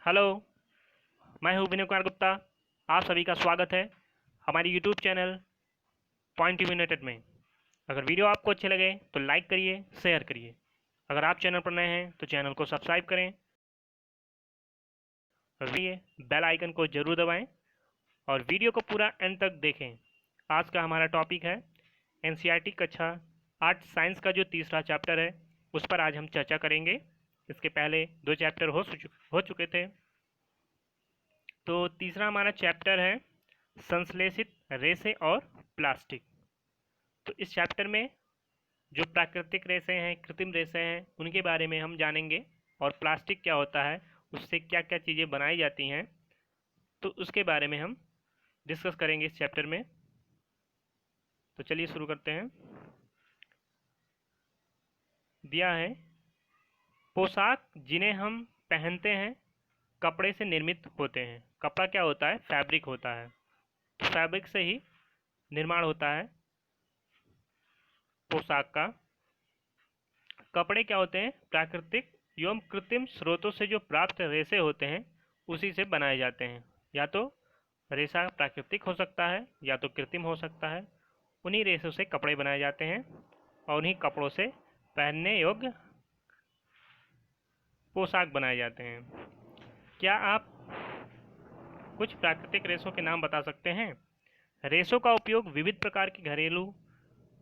Hello, मैं हूँ विनय कुमार गुप्ता। आप सभी का स्वागत है हमारी यूट्यूब चैनल पॉइंट यूनाइटेड में। अगर वीडियो आपको अच्छे लगे तो लाइक करिए, शेयर करिए। अगर आप चैनल पर नए हैं तो चैनल को सब्सक्राइब करें और ये बेल आइकन को जरूर दबाएं और वीडियो को पूरा एंड तक देखें। आज का हमारा टॉपिक है एनसीईआरटी कक्षा 8 साइंस का जो तीसरा चैप्टर है उस पर आज हम चर्चा करेंगे। इसके पहले 2 चैप्टर हो चुके थे। तो तीसरा हमारा चैप्टर है संश्लेषित रेसे और प्लास्टिक। तो इस चैप्टर में जो प्राकृतिक रेसे हैं, कृत्रिम रेसे हैं, उनके बारे में हम जानेंगे और प्लास्टिक क्या होता है, उससे क्या क्या चीज़ें बनाई जाती हैं, तो उसके बारे में हम डिस्कस करेंगे इस चैप्टर में। तो चलिए शुरू करते हैं। दिया है पोशाक जिन्हें हम पहनते हैं कपड़े से निर्मित होते हैं। कपड़ा क्या होता है? फैब्रिक होता है। तो फैब्रिक से ही निर्माण होता है पोशाक का। कपड़े क्या होते हैं? प्राकृतिक एवं कृत्रिम स्रोतों से जो प्राप्त रेशे होते हैं उसी से बनाए जाते हैं। या तो रेशा प्राकृतिक हो सकता है या तो कृत्रिम हो सकता है। उन्हीं रेशों से कपड़े बनाए जाते हैं और उन्हीं कपड़ों से पहनने योग्य पोशाक बनाए जाते हैं। क्या आप कुछ प्राकृतिक रेशों के नाम बता सकते हैं? रेशों का उपयोग विविध प्रकार की घरेलू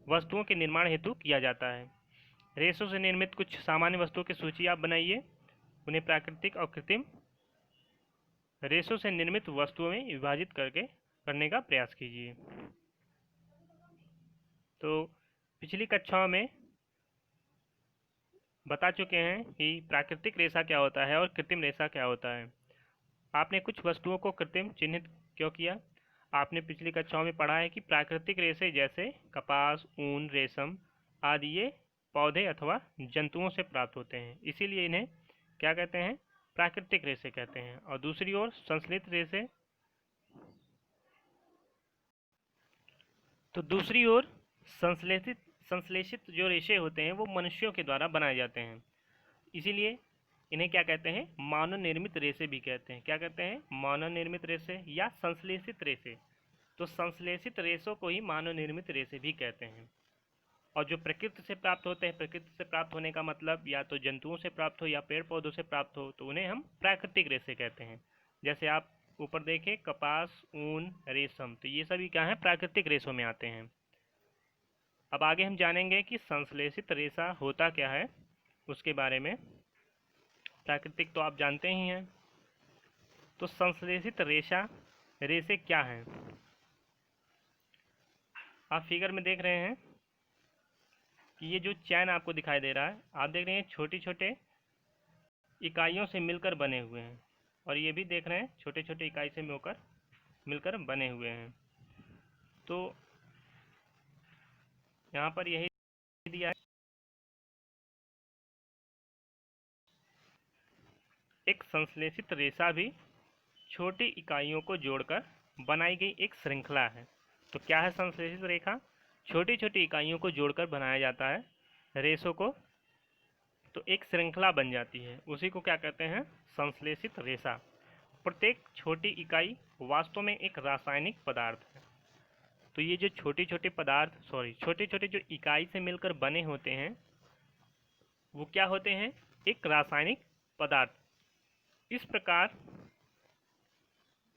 वस्तुओं के निर्माण हेतु किया जाता है। रेशों से निर्मित कुछ सामान्य वस्तुओं की सूची आप बनाइए, उन्हें प्राकृतिक और कृत्रिम रेशों से निर्मित वस्तुओं में विभाजित करने का प्रयास कीजिए। तो पिछली कक्षाओं में बता चुके हैं कि प्राकृतिक रेशा क्या होता है और कृत्रिम रेशा क्या होता है। आपने कुछ वस्तुओं को कृत्रिम चिन्हित क्यों किया? आपने पिछली कक्षाओं में पढ़ा है कि प्राकृतिक रेशे जैसे कपास, ऊन, रेशम आदि ये पौधे अथवा जंतुओं से प्राप्त होते हैं, इसीलिए इन्हें क्या कहते हैं? प्राकृतिक रेशे कहते हैं। और दूसरी ओर संश्लेषित रेशे, तो दूसरी ओर संश्लेषित संश्लेषित जो रेशे होते हैं वो मनुष्यों के द्वारा बनाए जाते हैं, इसीलिए इन्हें क्या कहते हैं? मानव निर्मित रेशे भी कहते हैं। क्या कहते हैं? मानव निर्मित रेशे या संश्लेषित रेशे। तो संश्लेषित रेशों को ही मानव निर्मित रेशे भी कहते हैं। और जो प्रकृति से प्राप्त होते हैं, प्रकृति से प्राप्त होने का मतलब या तो जंतुओं से प्राप्त हो या पेड़ पौधों से प्राप्त हो, तो उन्हें हम प्राकृतिक रेशे कहते हैं। जैसे आप ऊपर देखें, कपास, ऊन, रेशम, तो ये सभी क्या है? प्राकृतिक रेशों में आते हैं। अब आगे हम जानेंगे कि संश्लेषित रेशा होता क्या है उसके बारे में। प्राकृतिक तो आप जानते ही हैं। तो संश्लेषित रेशे क्या हैं? आप फिगर में देख रहे हैं कि ये जो चैन आपको दिखाई दे रहा है, आप देख रहे हैं छोटे छोटे इकाइयों से मिलकर बने हुए हैं, और ये भी देख रहे हैं छोटे छोटे इकाई से मिलकर बने हुए हैं। तो यहाँ पर यही दिया है, एक संश्लेषित रेशा भी छोटी इकाइयों को जोड़कर बनाई गई एक श्रृंखला है। तो क्या है संश्लेषित रेखा? छोटी छोटी इकाइयों को जोड़कर बनाया जाता है रेशों को, तो एक श्रृंखला बन जाती है, उसी को क्या कहते हैं? संश्लेषित रेशा। प्रत्येक छोटी इकाई वास्तव में एक रासायनिक पदार्थ है। तो ये जो छोटे छोटे जो इकाई से मिलकर बने होते हैं वो क्या होते हैं? एक रासायनिक पदार्थ। इस प्रकार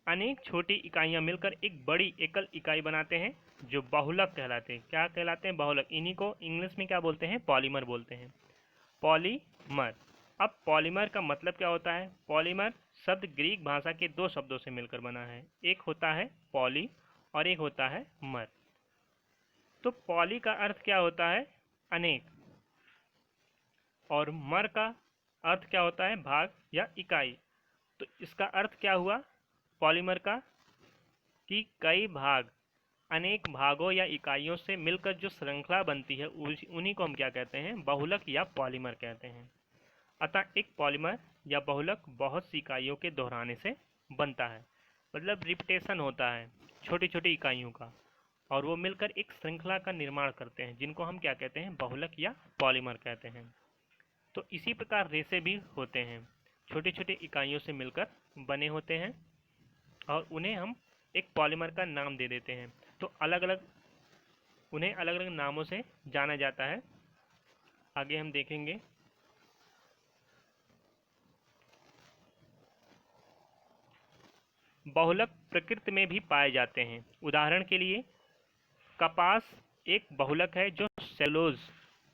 अनेक छोटी इकाइयां मिलकर एक बड़ी एकल इकाई बनाते हैं जो बहुलक कहलाते हैं। क्या कहलाते हैं? बहुलक। इन्हीं को इंग्लिश में क्या बोलते हैं? पॉलीमर बोलते हैं। पॉलीमर। अब पॉलीमर का मतलब क्या होता है? पॉलीमर शब्द ग्रीक भाषा के 2 शब्दों से मिलकर बना है। एक होता है पॉली और एक होता है मर। तो पॉली का अर्थ क्या होता है? अनेक। और मर का अर्थ क्या होता है? भाग या इकाई। तो इसका अर्थ क्या हुआ पॉलीमर का? कि कई भाग, अनेक भागों या इकाइयों से मिलकर जो श्रृंखला बनती है उन्हीं को हम क्या कहते हैं? बहुलक या पॉलीमर कहते हैं। अतः एक पॉलीमर या बहुलक बहुत सी इकाइयों के दोहराने से बनता है, मतलब रिपीटेशन होता है छोटी छोटी इकाइयों का, और वो मिलकर एक श्रृंखला का निर्माण करते हैं, जिनको हम क्या कहते हैं? बहुलक या पॉलीमर कहते हैं। तो इसी प्रकार रेशे भी होते हैं। छोटी छोटी इकाइयों से मिलकर बने होते हैं और उन्हें हम एक पॉलीमर का नाम दे देते हैं। तो उन्हें अलग अलग नामों से जाना जाता है। आगे हम देखेंगे। बहुलक प्रकृति में भी पाए जाते हैं। उदाहरण के लिए कपास एक बहुलक है जो सेलुलोज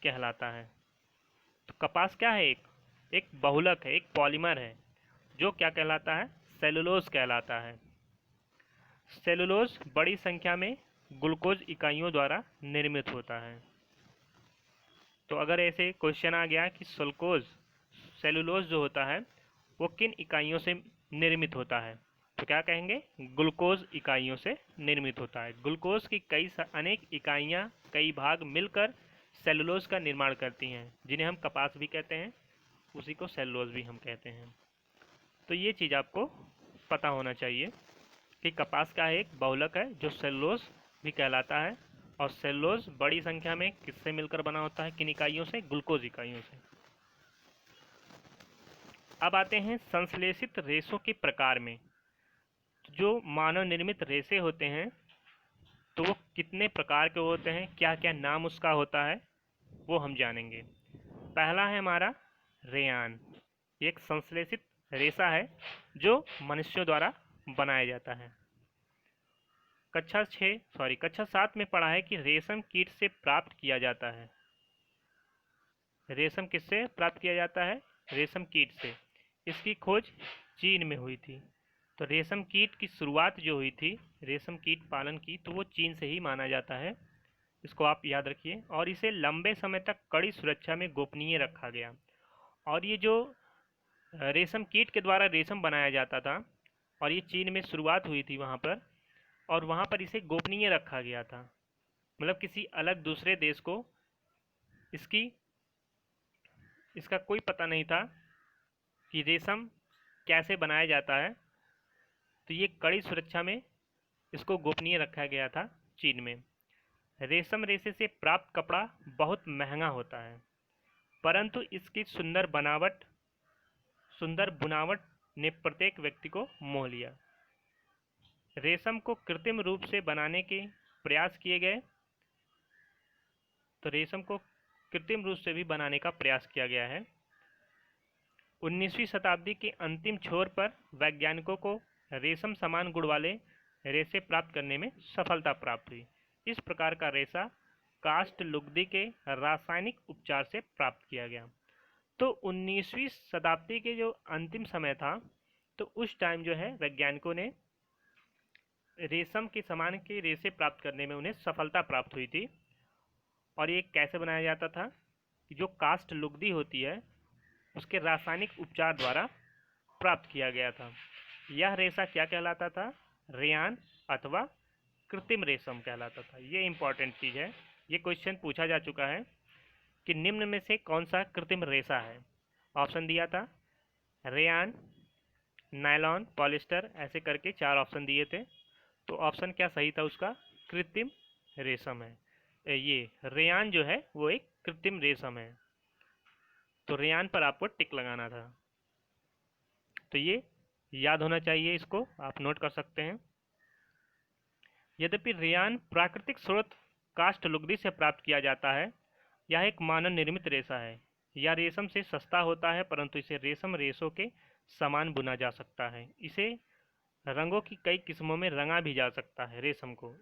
कहलाता है। तो कपास क्या है? एक बहुलक है, एक पॉलीमर है जो क्या कहलाता है? सेलुलोज कहलाता है। सेलुलोज बड़ी संख्या में ग्लूकोज इकाइयों द्वारा निर्मित होता है। तो अगर ऐसे क्वेश्चन आ गया कि सेलुलोज जो होता है वो किन इकाइयों से निर्मित होता है, तो क्या कहेंगे? ग्लूकोज इकाइयों से निर्मित होता है। ग्लूकोज की अनेक इकाइयां, कई भाग मिलकर सेलुलोज का निर्माण करती हैं, जिन्हें हम कपास भी कहते हैं, उसी को सेलुलोज भी हम कहते हैं। तो ये चीज़ आपको पता होना चाहिए कि कपास का एक बहुलक है जो सेलुलोज भी कहलाता है, और सेलुलोज बड़ी संख्या में किससे मिलकर बना होता है? किन इकाइयों से? ग्लूकोज इकाइयों से। अब आते हैं संश्लेषित रेशों के प्रकार में। जो मानव निर्मित रेशे होते हैं तो वो कितने प्रकार के होते हैं, क्या क्या नाम उसका होता है, वो हम जानेंगे। पहला है हमारा रेयान। एक संश्लेषित रेशा है जो मनुष्यों द्वारा बनाया जाता है। कक्षा 7 में पढ़ा है कि रेशम कीट से प्राप्त किया जाता है। रेशम किससे प्राप्त किया जाता है? रेशम कीट से। इसकी खोज चीन में हुई थी। तो रेशम कीट की शुरुआत जो हुई थी रेशम कीट पालन की, तो वो चीन से ही माना जाता है। इसको आप याद रखिए। और इसे लंबे समय तक कड़ी सुरक्षा में गोपनीय रखा गया। और ये जो रेशम कीट के द्वारा रेशम बनाया जाता था, और ये चीन में शुरुआत हुई थी वहाँ पर, और वहाँ पर इसे गोपनीय रखा गया था। मतलब किसी अलग दूसरे देश को इसका कोई पता नहीं था कि रेशम कैसे बनाया जाता है। तो ये कड़ी सुरक्षा में इसको गोपनीय रखा गया था चीन में। रेशम रेशे से प्राप्त कपड़ा बहुत महंगा होता है, परंतु इसकी सुंदर बुनावट ने प्रत्येक व्यक्ति को मोह लिया। रेशम को कृत्रिम रूप से बनाने के प्रयास किए गए। तो रेशम को कृत्रिम रूप से भी बनाने का प्रयास किया गया है। 19वीं शताब्दी के अंतिम छोर पर वैज्ञानिकों को रेशम समान गुण वाले रेशे प्राप्त करने में सफलता प्राप्त हुई। इस प्रकार का रेशा कास्ट लुगदी के रासायनिक उपचार से प्राप्त किया गया। तो 19वीं शताब्दी के जो अंतिम समय था, तो उस टाइम जो है वैज्ञानिकों ने रेशम के समान के रेशे प्राप्त करने में उन्हें सफलता प्राप्त हुई थी। और ये कैसे बनाया जाता था कि जो कास्ट लुगदी होती है उसके रासायनिक उपचार द्वारा प्राप्त किया गया था। यह रेशा क्या कहलाता था? रेयान अथवा कृत्रिम रेशम कहलाता था। ये इंपॉर्टेंट चीज़ है। ये क्वेश्चन पूछा जा चुका है कि निम्न में से कौन सा कृत्रिम रेशा है। ऑप्शन दिया था रेयान, नायलॉन, पॉलिस्टर, ऐसे करके 4 ऑप्शन दिए थे। तो ऑप्शन क्या सही था उसका? कृत्रिम रेशम है। ये रेयान जो है वो एक कृत्रिम रेशम है। तो रेयान पर आपको टिक लगाना था। तो ये याद होना चाहिए, इसको आप नोट कर सकते हैं। यद्यपि रेयान प्राकृतिक स्रोत काष्ठ लुगदी से प्राप्त किया जाता है, यह एक मानव निर्मित रेशा है। यह रेशम से सस्ता होता है, परंतु इसे रेशम रेशों के समान बुना जा सकता है। इसे रंगों की कई किस्मों में रंगा भी जा सकता है रेशम को।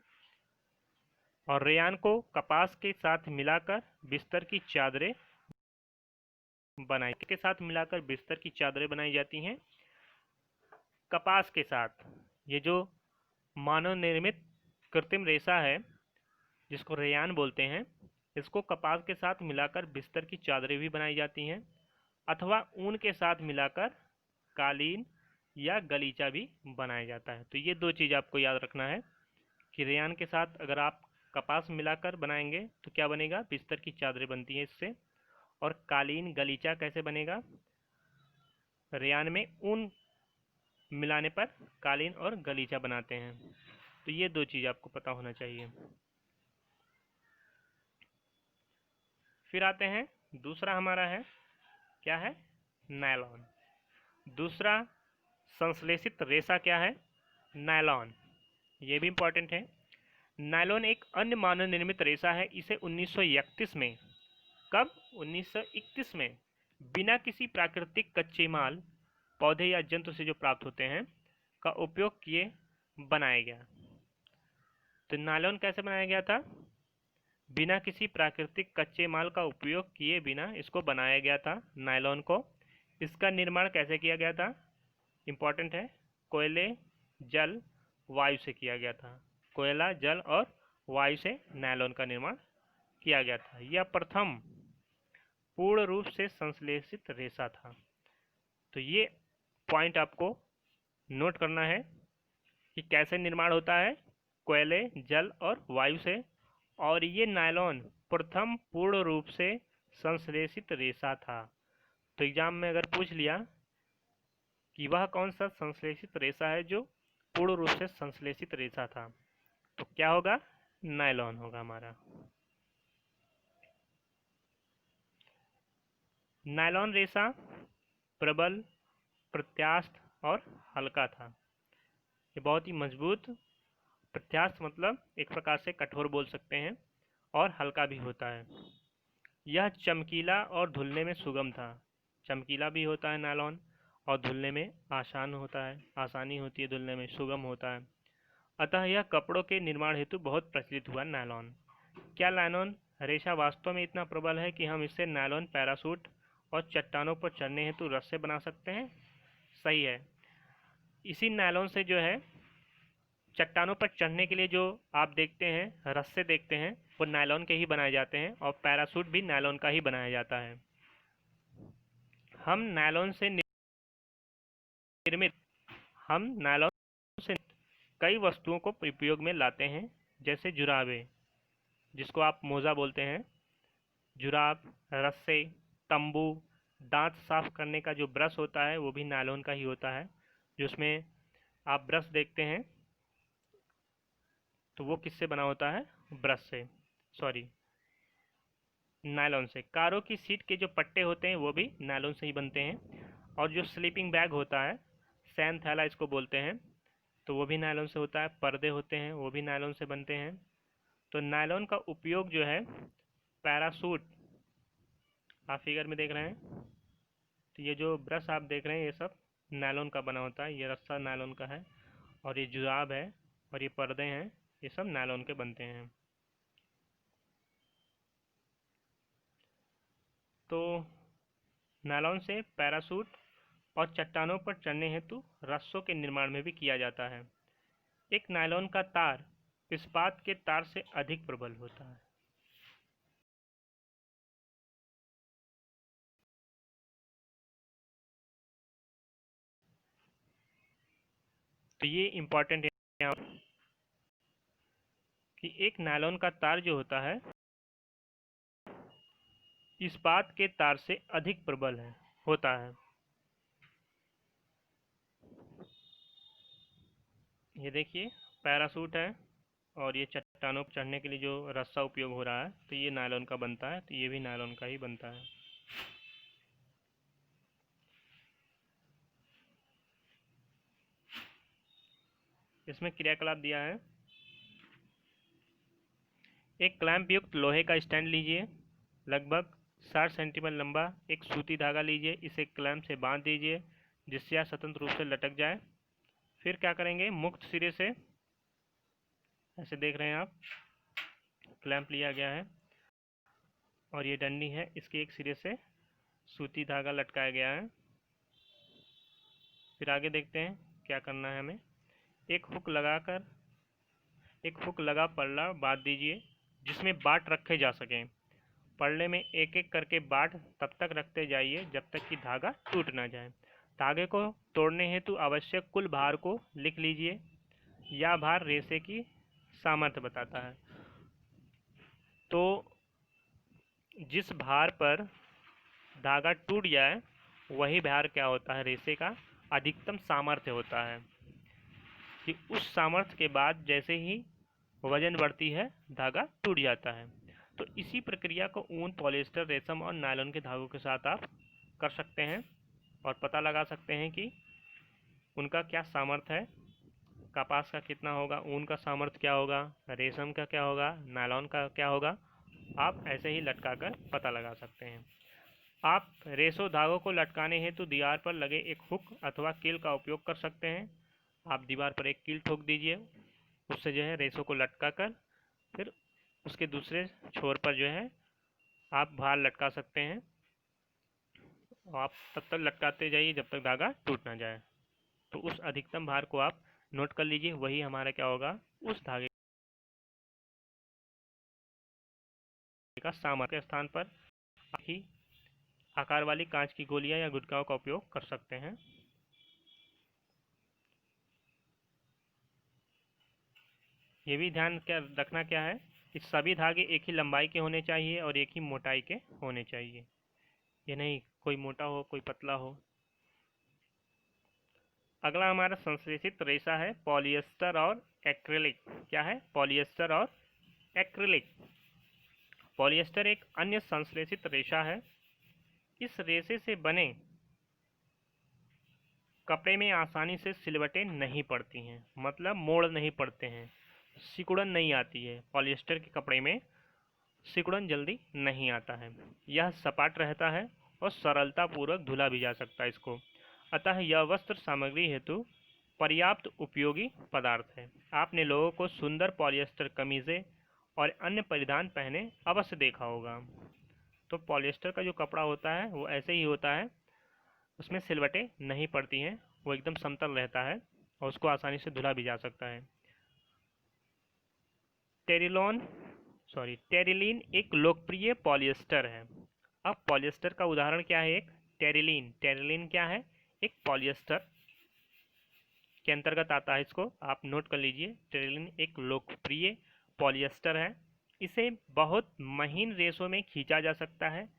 और रेयान को कपास के साथ मिलाकर बिस्तर की चादरें बनाई जाती हैं। कपास के साथ ये जो मानव निर्मित कृत्रिम रेशा है जिसको रेयान बोलते हैं, इसको कपास के साथ मिलाकर बिस्तर की चादरें भी बनाई जाती हैं, अथवा ऊन के साथ मिलाकर कालीन या गलीचा भी बनाया जाता है। तो ये 2 चीज़ आपको याद रखना है कि रेयान के साथ अगर आप कपास मिलाकर बनाएंगे तो क्या बनेगा? बिस्तर की चादरें बनती हैं इससे। और कालीन गलीचा कैसे बनेगा? रेयान में ऊन मिलाने पर कालीन और गलीचा बनाते हैं। तो ये 2 चीज़ आपको पता होना चाहिए। फिर आते हैं दूसरा हमारा है, क्या है? नायलॉन। दूसरा संश्लेषित रेशा क्या है? नायलॉन। ये भी इंपॉर्टेंट है। नायलॉन एक अन्य मानव निर्मित रेशा है। इसे 1931 में, कब? 1931 में बिना किसी प्राकृतिक कच्चे माल, पौधे या जंतु से जो प्राप्त होते हैं, का उपयोग किए बनाया गया। तो नायलॉन कैसे बनाया गया था? बिना किसी प्राकृतिक कच्चे माल का उपयोग किए बिना इसको बनाया गया था, नायलॉन को। इसका निर्माण कैसे किया गया था? इंपॉर्टेंट है। कोयले, जल, वायु से किया गया था। कोयला, जल और वायु से नायलॉन का निर्माण किया गया था। यह प्रथम पूर्ण रूप से संश्लेषित रेशा था। तो ये पॉइंट आपको नोट करना है कि कैसे निर्माण होता है, कोयले, जल और वायु से। और ये नायलॉन प्रथम पूर्ण रूप से संश्लेषित रेशा था। तो एग्जाम में अगर पूछ लिया कि वह कौन सा संश्लेषित रेशा है जो पूर्ण रूप से संश्लेषित रेशा था, तो क्या होगा? नायलॉन होगा हमारा। नायलॉन रेशा प्रबल, प्रत्यास्थ और हल्का था। ये बहुत ही मजबूत, प्रत्यास्थ मतलब एक प्रकार से कठोर बोल सकते हैं, और हल्का भी होता है। यह चमकीला और धुलने में सुगम था। चमकीला भी होता है नायलॉन, और धुलने में आसान होता है, आसानी होती है धुलने में, सुगम होता है। अतः यह कपड़ों के निर्माण हेतु बहुत प्रचलित हुआ नायलॉन। क्या नायलॉन रेशा वास्तव में इतना प्रबल है कि हम इससे नायलॉन पैरासूट और चट्टानों पर चढ़ने हेतु रस्से बना सकते हैं? सही है। इसी नायलॉन से जो है चट्टानों पर चढ़ने के लिए जो आप देखते हैं रस्से देखते हैं, वो नायलॉन के ही बनाए जाते हैं, और पैरासूट भी नायलॉन का ही बनाया जाता है। हम नायलॉन से निर्मित हम नायलॉन से कई वस्तुओं को उपयोग में लाते हैं, जैसे जुराबे, जिसको आप मोजा बोलते हैं, जुराब, रस्से, तंबू, दांत साफ करने का जो ब्रश होता है वो भी नायलॉन का ही होता है। जिसमें आप ब्रश देखते हैं तो वो किससे बना होता है? ब्रश से, सॉरी, नायलॉन से। कारों की सीट के जो पट्टे होते हैं वो भी नायलॉन से ही बनते हैं। और जो स्लीपिंग बैग होता है, सैन थैला इसको बोलते हैं, तो वो भी नायलॉन से होता है। पर्दे होते हैं वो भी नायलॉन से बनते हैं। तो नायलॉन का उपयोग जो है पैरासूट, आप फिगर में देख रहे हैं, तो ये जो ब्रश आप देख रहे हैं ये सब नायलॉन का बना होता है। ये रस्सा नायलॉन का है, और ये जुराब है, और ये पर्दे हैं, ये सब नायलॉन के बनते हैं। तो नायलॉन से पैरासूट और चट्टानों पर चढ़ने हेतु रस्सों के निर्माण में भी किया जाता है। एक नायलॉन का तार इस्पात के तार से अधिक प्रबल होता है। तो ये इम्पोर्टेंट है यहाँ कि एक नायलॉन का तार जो होता है इस्पात के तार से अधिक प्रबल होता है। ये देखिए पैरासूट है, और ये चट्टानों पर चढ़ने के लिए जो रस्सा उपयोग हो रहा है, तो ये नायलॉन का बनता है, तो ये भी नायलॉन का ही बनता है। इसमें क्रियाकलाप दिया है। एक क्लैंप युक्त लोहे का स्टैंड लीजिए, लगभग 60 सेंटीमीटर लंबा एक सूती धागा लीजिए, इसे क्लैंप से बांध दीजिए जिससे यह स्वतंत्र रूप से लटक जाए। फिर क्या करेंगे? मुक्त सिरे से, ऐसे देख रहे हैं आप, क्लैंप लिया गया है और ये डंडी है, इसके एक सिरे से सूती धागा लटकाया गया है। फिर आगे देखते हैं क्या करना है हमें। एक हुक लगा पल्ला बांध दीजिए जिसमें बाट रखे जा सकें। पल्ले में एक एक करके बाट तब तक रखते जाइए जब तक कि धागा टूट ना जाए। धागे को तोड़ने हेतु आवश्यक कुल भार को लिख लीजिए। यह भार रेशे की सामर्थ्य बताता है। तो जिस भार पर धागा टूट जाए वही भार क्या होता है? रेशे का अधिकतम सामर्थ्य होता है। कि उस सामर्थ्य के बाद जैसे ही वजन बढ़ती है धागा टूट जाता है। तो इसी प्रक्रिया को ऊन, पॉलिएस्टर, रेशम और नायलॉन के धागों के साथ आप कर सकते हैं। और पता लगा सकते हैं कि उनका क्या सामर्थ्य है। कपास का कितना होगा, ऊन का सामर्थ्य क्या होगा, रेशम का क्या होगा, नायलॉन का क्या होगा। आप ऐसे ही लटका कर पता लगा सकते हैं। आप रेशो धागों को लटकाने हेतु दीवार पर लगे एक हुक अथवा कील का उपयोग कर सकते हैं। आप दीवार पर एक कील ठोक दीजिए, उससे जो है रेशो को लटका कर फिर उसके दूसरे छोर पर जो है आप भार लटका सकते हैं। आप तब तक लटकाते जाइए जब तक धागा टूट ना जाए। तो उस अधिकतम भार को आप नोट कर लीजिए, वही हमारा क्या होगा, उस धागे का सामर्थ्य के स्थान पर ही आकार वाली कांच की गोलियां या गुटकाओं का उपयोग कर सकते हैं। ये भी ध्यान क्या रखना क्या है कि सभी धागे एक ही लंबाई के होने चाहिए और एक ही मोटाई के होने चाहिए। ये नहीं कोई मोटा हो कोई पतला हो। अगला हमारा संश्लेषित रेशा है पॉलिएस्टर और एक्रिलिक। क्या है? पॉलिएस्टर और एक्रिलिक। पॉलिएस्टर एक अन्य संश्लेषित रेशा है। इस रेशे से बने कपड़े में आसानी से सिलवटें नहीं पड़ती हैं, मतलब मोड़ नहीं पड़ते हैं, सिकुड़न नहीं आती है। पॉलिएस्टर के कपड़े में सिकुड़न जल्दी नहीं आता है। यह सपाट रहता है और सरलतापूर्वक धुला भी जा सकता है इसको। अतः यह वस्त्र सामग्री हेतु पर्याप्त उपयोगी पदार्थ है। आपने लोगों को सुंदर पॉलिएस्टर कमीजें और अन्य परिधान पहने अवश्य देखा होगा। तो पॉलिएस्टर का जो कपड़ा होता है वो ऐसे ही होता है, उसमें सिलवटें नहीं पड़ती हैं, वो एकदम समतल रहता है और उसको आसानी से धुला भी जा सकता है। टेरिलीन एक लोकप्रिय पॉलिएस्टर है। अब पॉलिएस्टर का उदाहरण क्या है? एक टेरिलीन। टेरिलीन क्या है? एक पॉलिएस्टर के अंतर्गत आता है। इसको आप नोट कर लीजिए। टेरिलीन एक लोकप्रिय पॉलिएस्टर है। इसे बहुत महीन रेशों में खींचा जा सकता है,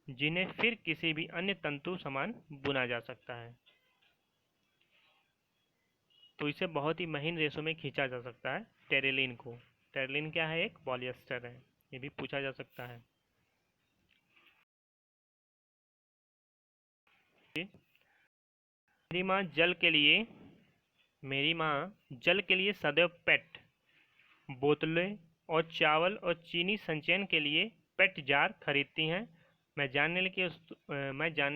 जिन्हें फिर किसी भी अन्य तंतु समान बुना जा सकता है। तो इसे बहुत ही महीन रेशों में खींचा जा सकता है टेरिलीन को। टेरिलीन क्या है? एक पॉलिएस्टर है। ये भी पूछा जा सकता है। मेरी माँ जल के लिए सदैव पेट बोतलें और चावल और चीनी संचयन के लिए पेट जार खरीदती हैं। मैं जानने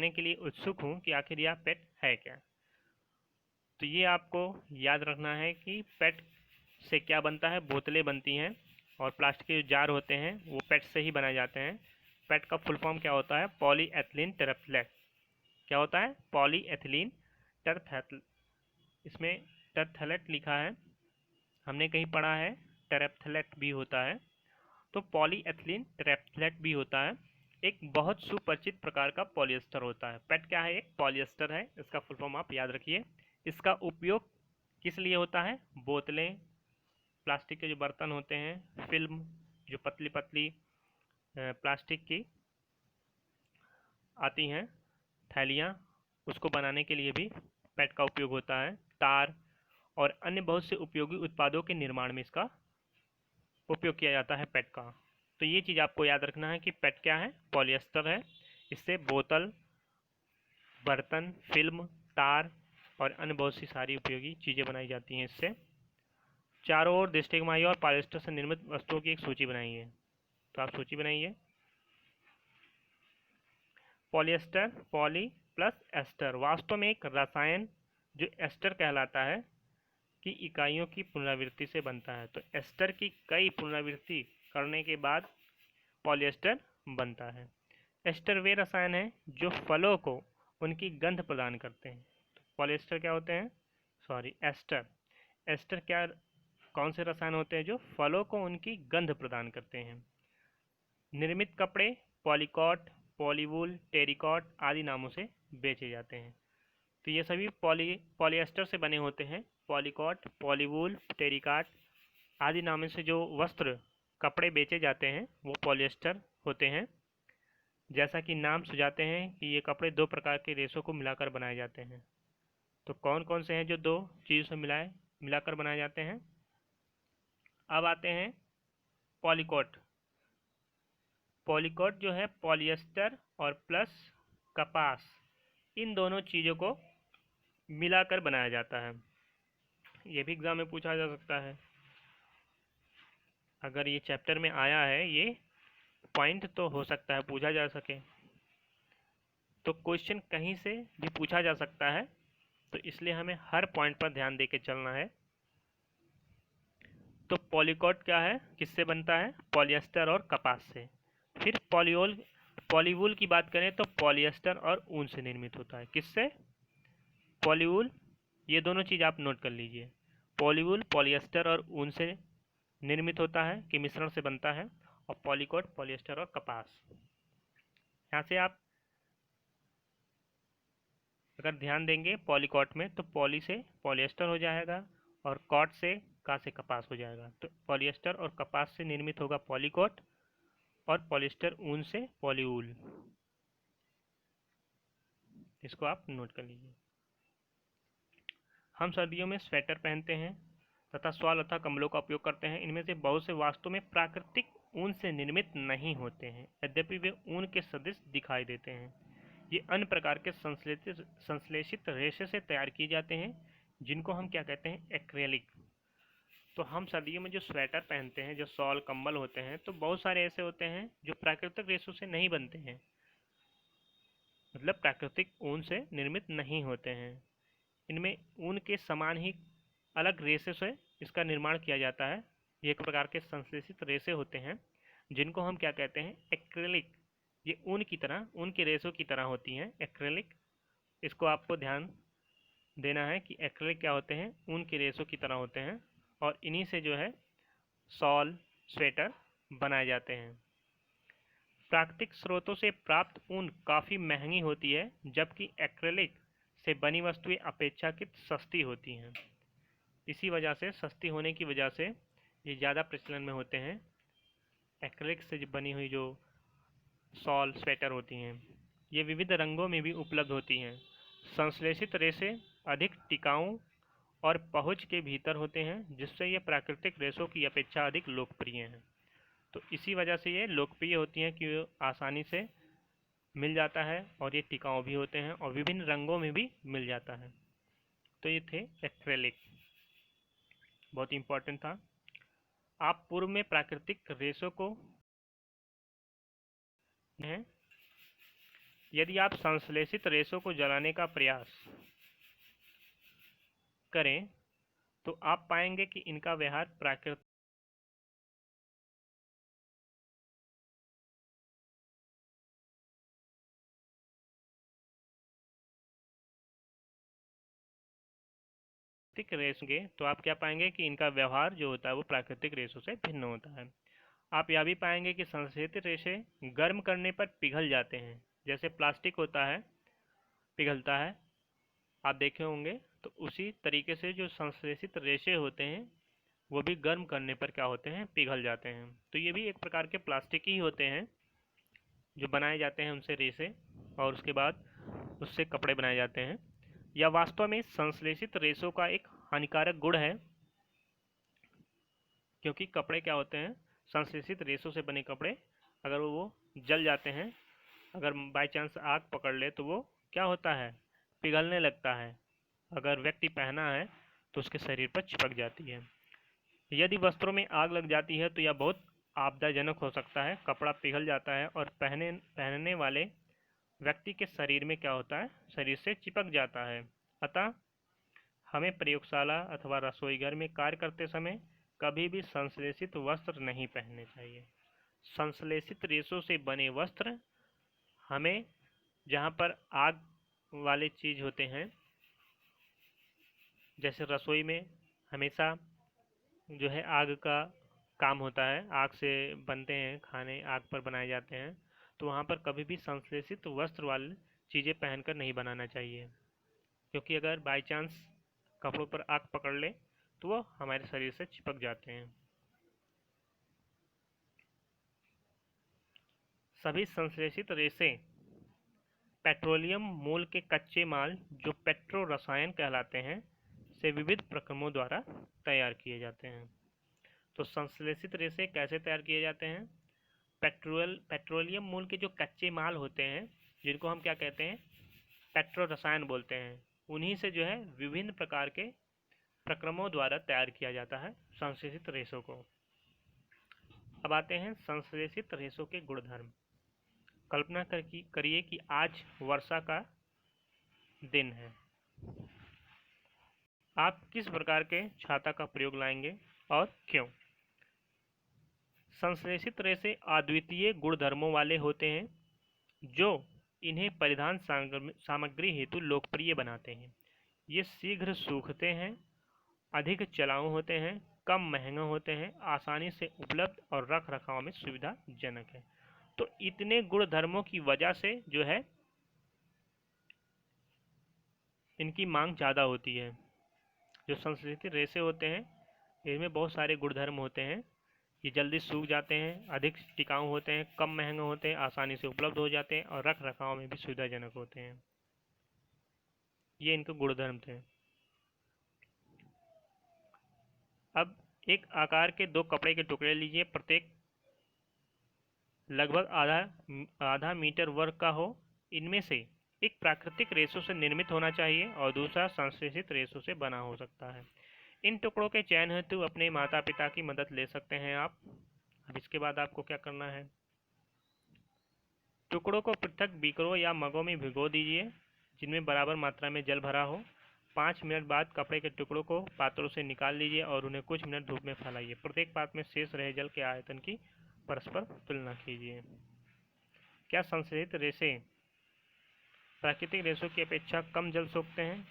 के लिए उत्सुक हूँ कि आखिर यह पेट है क्या। तो ये आपको याद रखना है कि पेट से क्या बनता है। बोतलें बनती हैं और प्लास्टिक के जो जार होते हैं वो पेट से ही बनाए जाते हैं। पेट का फुल फॉर्म क्या होता है? पॉलीएथिलीन टेरेफ्थैलेट। क्या होता है? पॉलीएथिलीन टेरेफ्थैलेट। इसमें टेरेफ्थैलेट लिखा है, हमने कहीं पढ़ा है टेरेफ्थैलेट भी होता है। तो पॉलीएथिलीन टेरेफ्थैलेट भी होता है। एक बहुत सुपरिचित प्रकार का पॉलिएस्टर होता है। पेट क्या है? एक पॉलिएस्टर है। इसका फुल फॉर्म आप याद रखिए। इसका उपयोग किस लिए होता है? बोतलें, प्लास्टिक के जो बर्तन होते हैं, फिल्म जो पतली पतली प्लास्टिक की आती हैं, थैलियाँ, उसको बनाने के लिए भी पेट का उपयोग होता है। तार और अन्य बहुत से उपयोगी उत्पादों के निर्माण में इसका उपयोग किया जाता है पेट का। तो ये चीज़ आपको याद रखना है कि पेट क्या है? पॉलिएस्टर है। इससे बोतल, बर्तन, फिल्म, तार और अन्य बहुत सी सारी उपयोगी चीज़ें बनाई जाती हैं इससे। चारों ओर दृष्टि घुमाइए और पॉलिएस्टर से निर्मित वस्तुओं की एक सूची बनाइए। तो आप सूची बनाइए। पॉलिएस्टर, पॉली प्लस एस्टर, वास्तव में एक रसायन जो एस्टर कहलाता है की इकाइयों की पुनरावृत्ति से बनता है। तो एस्टर की कई पुनरावृत्ति करने के बाद पॉलिएस्टर बनता है। एस्टर वे रसायन हैं जो फलों को उनकी गंध प्रदान करते हैं। तो पॉलिएस्टर क्या होते हैं? एस्टर। एस्टर क्या, कौन से रसायन होते हैं जो फलों को उनकी गंध प्रदान करते हैं? निर्मित कपड़े पॉलीकॉट, पॉलीवूल, टेरिकॉट आदि नामों से बेचे जाते हैं। तो ये सभी पॉलिएस्टर से बने होते हैं। पॉलीकॉट, पॉलीवूल, टेरिकॉट आदि नामों से जो वस्त्र कपड़े बेचे जाते हैं वो पॉलिएस्टर होते हैं। जैसा कि नाम सुझाते हैं कि ये कपड़े दो प्रकार के रेशों को मिलाकर बनाए जाते हैं। तो कौन कौन से हैं जो दो चीज़ों से मिलाकर बनाए जाते हैं? अब आते हैं पॉलीकॉट। पॉलीकॉट जो है पॉलिएस्टर और प्लस कपास, इन दोनों चीज़ों को मिलाकर बनाया जाता है। ये भी एग्जाम में पूछा जा सकता है। अगर ये चैप्टर में आया है, ये पॉइंट तो हो सकता है पूछा जा सके, तो क्वेश्चन कहीं से भी पूछा जा सकता है, तो इसलिए हमें हर पॉइंट पर ध्यान दे के चलना है। तो पॉलीकोट क्या है, किससे बनता है? पॉलिएस्टर और कपास से। फिर पॉलीवूल की बात करें तो पॉलिएस्टर और ऊन से निर्मित होता है। किससे? पॉलीवूल, ये दोनों चीज़ आप नोट कर लीजिए। पॉलीवूल पॉलिएस्टर और ऊन से निर्मित होता है, कि मिश्रण से बनता है। और पॉलीकोट पॉलिएस्टर और कपास। यहाँ से आप अगर ध्यान देंगे पॉलीकॉट में, तो पॉली से पॉलिएस्टर हो जाएगा और कॉट से का से कपास हो जाएगा। तो पॉलिएस्टर और कपास से निर्मित होगा पॉलीकॉट, और पॉलिएस्टर ऊन से पॉलीवूल। इसको आप नोट कर लीजिए। हम सर्दियों में स्वेटर पहनते हैं तथा शॉल तथा कंबलों का उपयोग करते हैं। इनमें से बहुत से वास्तव में प्राकृतिक ऊन से निर्मित नहीं होते हैं, यद्यपि वे ऊन के सदृश दिखाई देते हैं। ये अन्य प्रकार के संश्लेषित रेशे से तैयार किए जाते हैं, जिनको हम क्या कहते हैं? एक्रेलिक। तो हम सर्दियों में जो स्वेटर पहनते हैं, जो शॉल कंबल होते हैं, तो बहुत सारे ऐसे होते हैं जो प्राकृतिक रेशों से नहीं बनते हैं, मतलब प्राकृतिक ऊन से निर्मित नहीं होते हैं। इनमें ऊन के समान ही अलग रेशे से इसका निर्माण किया जाता है। ये एक प्रकार के संश्लेषित रेशे होते हैं, जिनको हम क्या कहते हैं? एक्रेलिक। ये ऊन की तरह, ऊन के रेशों की तरह होती हैं, एक्रेलिक। इसको आपको ध्यान देना है कि एक्रेलिक क्या होते हैं? ऊन के रेशों की तरह होते हैं, और इन्हीं से जो है शॉल, स्वेटर बनाए जाते हैं। प्राकृतिक स्रोतों से प्राप्त ऊन काफ़ी महंगी होती है, जबकि एक्रेलिक से बनी वस्तुएं अपेक्षाकृत सस्ती होती हैं। इसी वजह से, सस्ती होने की वजह से ये ज़्यादा प्रचलन में होते हैं। एक्रेलिक से बनी हुई जो शॉल, स्वेटर होती हैं, ये विविध रंगों में भी उपलब्ध होती हैं। संश्लेषित रेशे अधिक टिकाऊ और पहुँच के भीतर होते हैं, जिससे ये प्राकृतिक रेशों की अपेक्षा अधिक लोकप्रिय हैं। तो इसी वजह से ये लोकप्रिय होती हैं कि आसानी से मिल जाता है, और ये टिकाऊ भी होते हैं, और विभिन्न रंगों में भी मिल जाता है। तो ये थे एक्रेलिक, बहुत इंपॉर्टेंट था। आप पूर्व में प्राकृतिक रेशों को हैं, यदि आप संश्लेषित रेशों को जलाने का प्रयास करें तो आप पाएंगे कि इनका व्यवहार प्राकृतिक रेशों के, तो आप क्या पाएंगे कि इनका व्यवहार जो होता है वो प्राकृतिक रेशों से भिन्न होता है। आप यह भी पाएंगे कि संश्लेषित रेशे गर्म करने पर पिघल जाते हैं, जैसे प्लास्टिक होता है पिघलता है, आप देखे होंगे। तो उसी तरीके से जो संश्लेषित रेशे होते हैं वो भी गर्म करने पर क्या होते हैं? पिघल जाते हैं। तो ये भी एक प्रकार के प्लास्टिक ही होते हैं जो बनाए जाते हैं उनसे रेशे, और उसके बाद उससे कपड़े बनाए जाते हैं। यह वास्तव में संश्लेषित रेशों का एक हानिकारक गुण है, क्योंकि कपड़े क्या होते हैं? संश्लेषित रेशों से बने कपड़े अगर वो जल जाते हैं, अगर बाई चांस आग पकड़ ले, तो वो क्या होता है? पिघलने लगता है। अगर व्यक्ति पहना है तो उसके शरीर पर चिपक जाती है। यदि वस्त्रों में आग लग जाती है तो यह बहुत आपदाजनक हो सकता है। कपड़ा पिघल जाता है और पहनने वाले व्यक्ति के शरीर में क्या होता है? शरीर से चिपक जाता है। अतः हमें प्रयोगशाला अथवा रसोई घर में कार्य करते समय कभी भी संश्लेषित वस्त्र नहीं पहनने चाहिए। संश्लेषित रेशों से बने वस्त्र हमें, जहाँ पर आग वाले चीज़ होते हैं, जैसे रसोई में हमेशा जो है आग का काम होता है, आग से बनते हैं खाने, आग पर बनाए जाते हैं, तो वहाँ पर कभी भी संश्लेषित वस्त्र वाली चीज़ें पहनकर नहीं बनाना चाहिए, क्योंकि अगर बाई चांस कपड़ों पर आग पकड़ ले तो वो हमारे शरीर से चिपक जाते हैं। सभी संश्लेषित रेशे पेट्रोलियम मूल के कच्चे माल, जो पेट्रो रसायन कहलाते हैं, से विविध प्रक्रमों द्वारा तैयार किए जाते हैं। तो संश्लेषित रेशे कैसे तैयार किए जाते हैं? पेट्रोलियम मूल के जो कच्चे माल होते हैं, जिनको हम क्या कहते हैं? पेट्रो रसायन बोलते हैं, उन्हीं से जो है विभिन्न प्रकार के प्रक्रमों द्वारा तैयार किया जाता है संश्लेषित रेशों को। अब आते हैं संश्लेषित रेशों के गुणधर्म। कल्पना करिए कि आज वर्षा का दिन है। आप किस प्रकार के छाता का प्रयोग लाएंगे और क्यों? संश्लेषित रेशे अद्वितीय गुणधर्मों वाले होते हैं जो इन्हें परिधान सामग्री हेतु लोकप्रिय बनाते हैं। ये शीघ्र सूखते हैं, अधिक चलाऊ होते हैं, कम महंगे होते हैं, आसानी से उपलब्ध और रख रखाव में सुविधाजनक है। तो इतने गुणधर्मों की वजह से जो है इनकी मांग ज़्यादा होती है। जो संश्लेषित रेशे होते हैं इनमें बहुत सारे गुणधर्म होते हैं। ये जल्दी सूख जाते हैं, अधिक टिकाऊ होते हैं, कम महंगे होते हैं, आसानी से उपलब्ध हो जाते हैं और रख रखाव में भी सुविधाजनक होते हैं। ये इनके गुणधर्म थे। अब एक आकार के दो कपड़े के टुकड़े लीजिए, प्रत्येक लगभग आधा मीटर वर्ग का हो। इनमें से एक प्राकृतिक रेशों से निर्मित होना चाहिए और दूसरा संश्लेषित रेशों से बना हो सकता है। इन टुकड़ों के चयन हेतु अपने माता पिता की मदद ले सकते हैं आप। अब इसके बाद आपको क्या करना है, टुकड़ों को पृथक बीकरों या मगों में भिगो दीजिए जिनमें बराबर मात्रा में जल भरा हो। 5 मिनट बाद कपड़े के टुकड़ों को पात्रों से निकाल लीजिए और उन्हें कुछ मिनट धूप में फैलाइए। प्रत्येक पात्र में शेष रहे जल के आयतन की परस्पर तुलना कीजिए। क्या संश्लेषित रेशे प्राकृतिक रेशों की अपेक्षा कम जल सोखते हैं?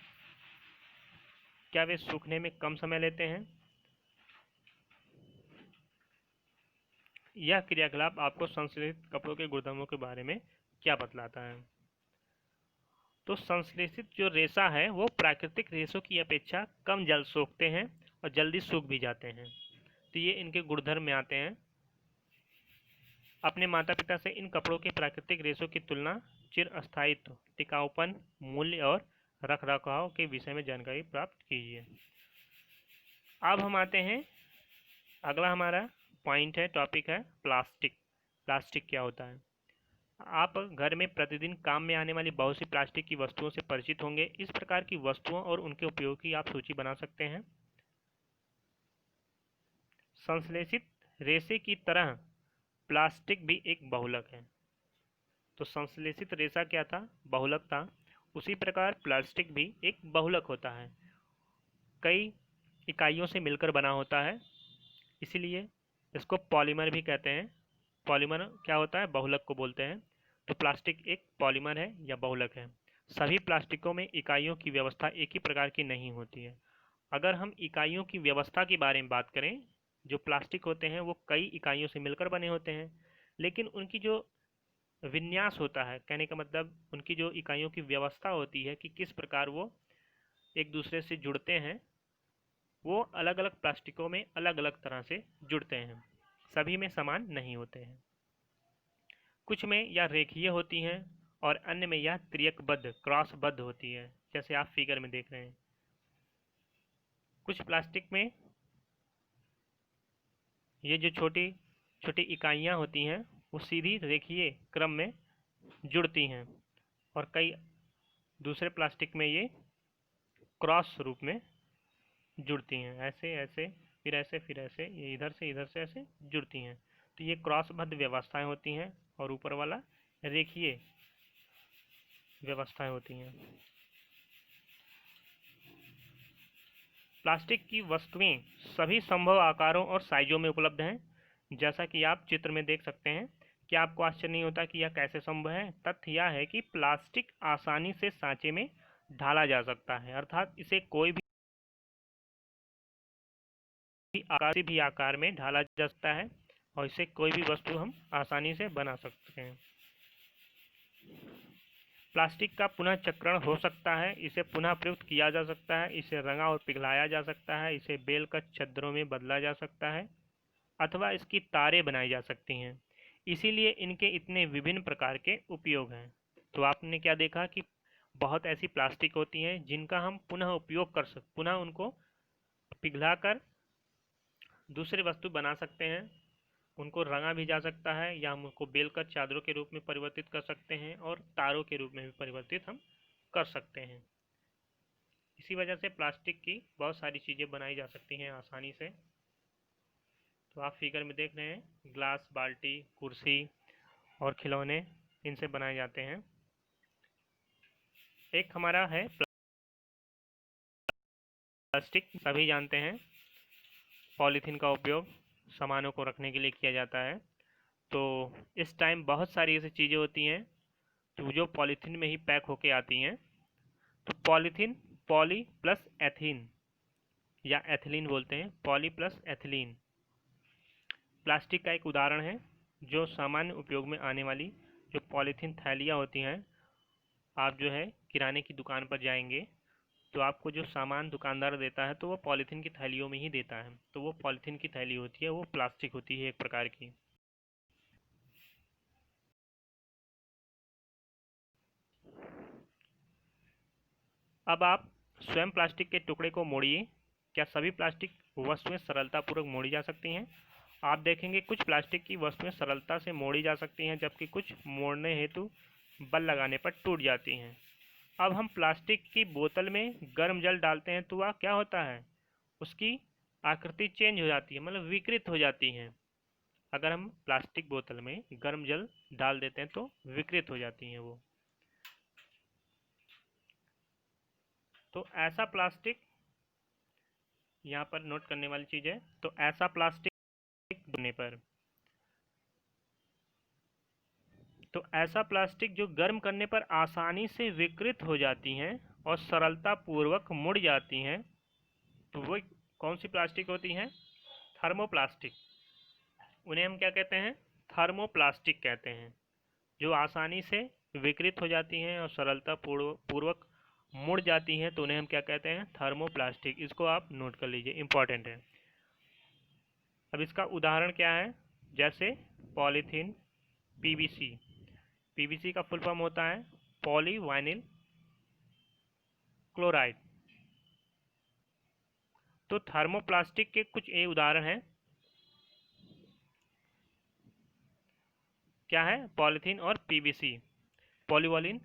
क्या वे सूखने में कम समय लेते हैं? यह क्रियाकलाप आपको संश्लेषित कपड़ों के गुणधर्मों के बारे में क्या बतलाता है? तो संश्लेषित जो रेशा है वो प्राकृतिक रेशों की अपेक्षा कम जल सोखते हैं और जल्दी सूख भी जाते हैं। तो ये इनके गुणधर्म में आते हैं। अपने माता पिता से इन कपड़ों के प्राकृतिक रेशों की तुलना, चिरस्थायित्व, टिकाऊपन, मूल्य और रखरखाव के विषय में जानकारी प्राप्त कीजिए। अब हम आते हैं, अगला हमारा पॉइंट है, टॉपिक है प्लास्टिक। प्लास्टिक क्या होता है? आप घर में प्रतिदिन काम में आने वाली बहुत सी प्लास्टिक की वस्तुओं से परिचित होंगे। इस प्रकार की वस्तुओं और उनके उपयोग की आप सूची बना सकते हैं। संश्लेषित रेशे की तरह प्लास्टिक भी एक बहुलक है। तो संश्लेषित रेशा क्या था? बहुलक था। उसी प्रकार प्लास्टिक भी एक बहुलक होता है, कई इकाइयों से मिलकर बना होता है, इसीलिए इसको पॉलीमर भी कहते हैं। पॉलीमर क्या होता है? बहुलक को बोलते हैं। तो प्लास्टिक एक पॉलीमर है या बहुलक है। सभी प्लास्टिकों में इकाइयों की व्यवस्था एक ही प्रकार की नहीं होती है। अगर हम इकाइयों की व्यवस्था के बारे में बात करें, जो प्लास्टिक होते हैं वो कई इकाइयों से मिलकर बने होते हैं, लेकिन उनकी जो विन्यास होता है, कहने का मतलब उनकी जो इकाइयों की व्यवस्था होती है कि किस प्रकार वो एक दूसरे से जुड़ते हैं, वो अलग अलग प्लास्टिकों में अलग अलग तरह से जुड़ते हैं, सभी में समान नहीं होते हैं। कुछ में यह रेखीय होती हैं और अन्य में यह त्रियकबद्ध क्रॉसबद्ध होती है, जैसे आप फिगर में देख रहे हैं। कुछ प्लास्टिक में ये जो छोटी छोटी इकाइयाँ होती हैं वो सीधी रेखीय क्रम में जुड़ती हैं और कई दूसरे प्लास्टिक में ये क्रॉस रूप में जुड़ती हैं, ऐसे ऐसे फिर ऐसे, ये इधर से ऐसे जुड़ती हैं। तो ये क्रॉसबद्ध व्यवस्थाएं होती हैं और ऊपर वाला रेखीय व्यवस्थाएं होती हैं। प्लास्टिक की वस्तुएं सभी संभव आकारों और साइजों में उपलब्ध हैं, जैसा कि आप चित्र में देख सकते हैं। क्या आपको आश्चर्य नहीं होता कि यह कैसे संभव है? तथ्य यह है कि प्लास्टिक आसानी से सांचे में ढाला जा सकता है, अर्थात इसे कोई भी आकार में ढाला जा सकता है और इसे कोई भी वस्तु हम आसानी से बना सकते हैं। प्लास्टिक का पुनः चक्रण हो सकता है, इसे पुनः प्रयुक्त किया जा सकता है, इसे रंगा और पिघलाया जा सकता है, इसे बेल कर छिद्रों में बदला जा सकता है अथवा इसकी तारें बनाई जा सकती हैं। इसीलिए इनके इतने विभिन्न प्रकार के उपयोग हैं। तो आपने क्या देखा कि बहुत ऐसी प्लास्टिक होती हैं जिनका हम पुनः उपयोग कर सकते, पुनः उनको पिघलाकर दूसरी वस्तु बना सकते हैं, उनको रंगा भी जा सकता है या हम उनको बेलकर चादरों के रूप में परिवर्तित कर सकते हैं और तारों के रूप में भी परिवर्तित हम कर सकते हैं। इसी वजह से प्लास्टिक की बहुत सारी चीज़ें बनाई जा सकती हैं आसानी से। तो आप फिगर में देख रहे हैं ग्लास, बाल्टी, कुर्सी और खिलौने इनसे बनाए जाते हैं। एक हमारा है प्लास्टिक, सभी जानते हैं पॉलीथीन का उपयोग सामानों को रखने के लिए किया जाता है। तो इस टाइम बहुत सारी ऐसी चीज़ें होती हैं तो जो पॉलीथीन में ही पैक होके आती हैं। तो पॉलीथीन पॉली प्लस एथीन या एथिलीन बोलते हैं, पॉली प्लस एथिलीन प्लास्टिक का एक उदाहरण है। जो सामान्य उपयोग में आने वाली जो पॉलीथीन थैलियाँ होती हैं, आप जो है किराने की दुकान पर जाएंगे तो आपको जो सामान दुकानदार देता है तो वो पॉलीथीन की थैलियों में ही देता है। तो वो पॉलीथीन की थैली होती है, वो प्लास्टिक होती है एक प्रकार की। अब आप स्वयं प्लास्टिक के टुकड़े को मोड़िए। क्या सभी प्लास्टिक वस्तुएं सरलतापूर्वक मोड़ी जा सकती हैं? आप देखेंगे कुछ प्लास्टिक की वस्तुएं सरलता से मोड़ी जा सकती हैं, जबकि कुछ मोड़ने हेतु बल लगाने पर टूट जाती हैं। अब हम प्लास्टिक की बोतल में गर्म जल डालते हैं तो वह क्या होता है, उसकी आकृति चेंज हो जाती है, मतलब विकृत हो जाती है। अगर हम प्लास्टिक बोतल में गर्म जल डाल देते हैं तो विकृत हो जाती हैं वो। तो ऐसा प्लास्टिक यहाँ पर नोट करने वाली चीज है। तो ऐसा प्लास्टिक होने पर, तो ऐसा प्लास्टिक जो गर्म करने पर आसानी से विकृत हो जाती हैं और सरलता पूर्वक मुड़ जाती हैं, तो वो कौन सी प्लास्टिक होती हैं? थर्मोप्लास्टिक। उन्हें हम क्या कहते हैं? थर्मोप्लास्टिक कहते हैं। जो आसानी से विकृत हो जाती हैं और सरलता पूर्वक मुड़ जाती हैं, तो उन्हें हम क्या कहते हैं? थर्मोप्लास्टिक। इसको आप नोट कर लीजिए, इंपॉर्टेंट है। अब इसका उदाहरण क्या है? जैसे पॉलीथीन, पीवीसी। पीवीसी का फुल फॉर्म होता है पॉली वाइनिल क्लोराइड। तो थर्मोप्लास्टिक के कुछ ये उदाहरण हैं। क्या है? पॉलीथीन और पीवीसी, पॉलीवालिन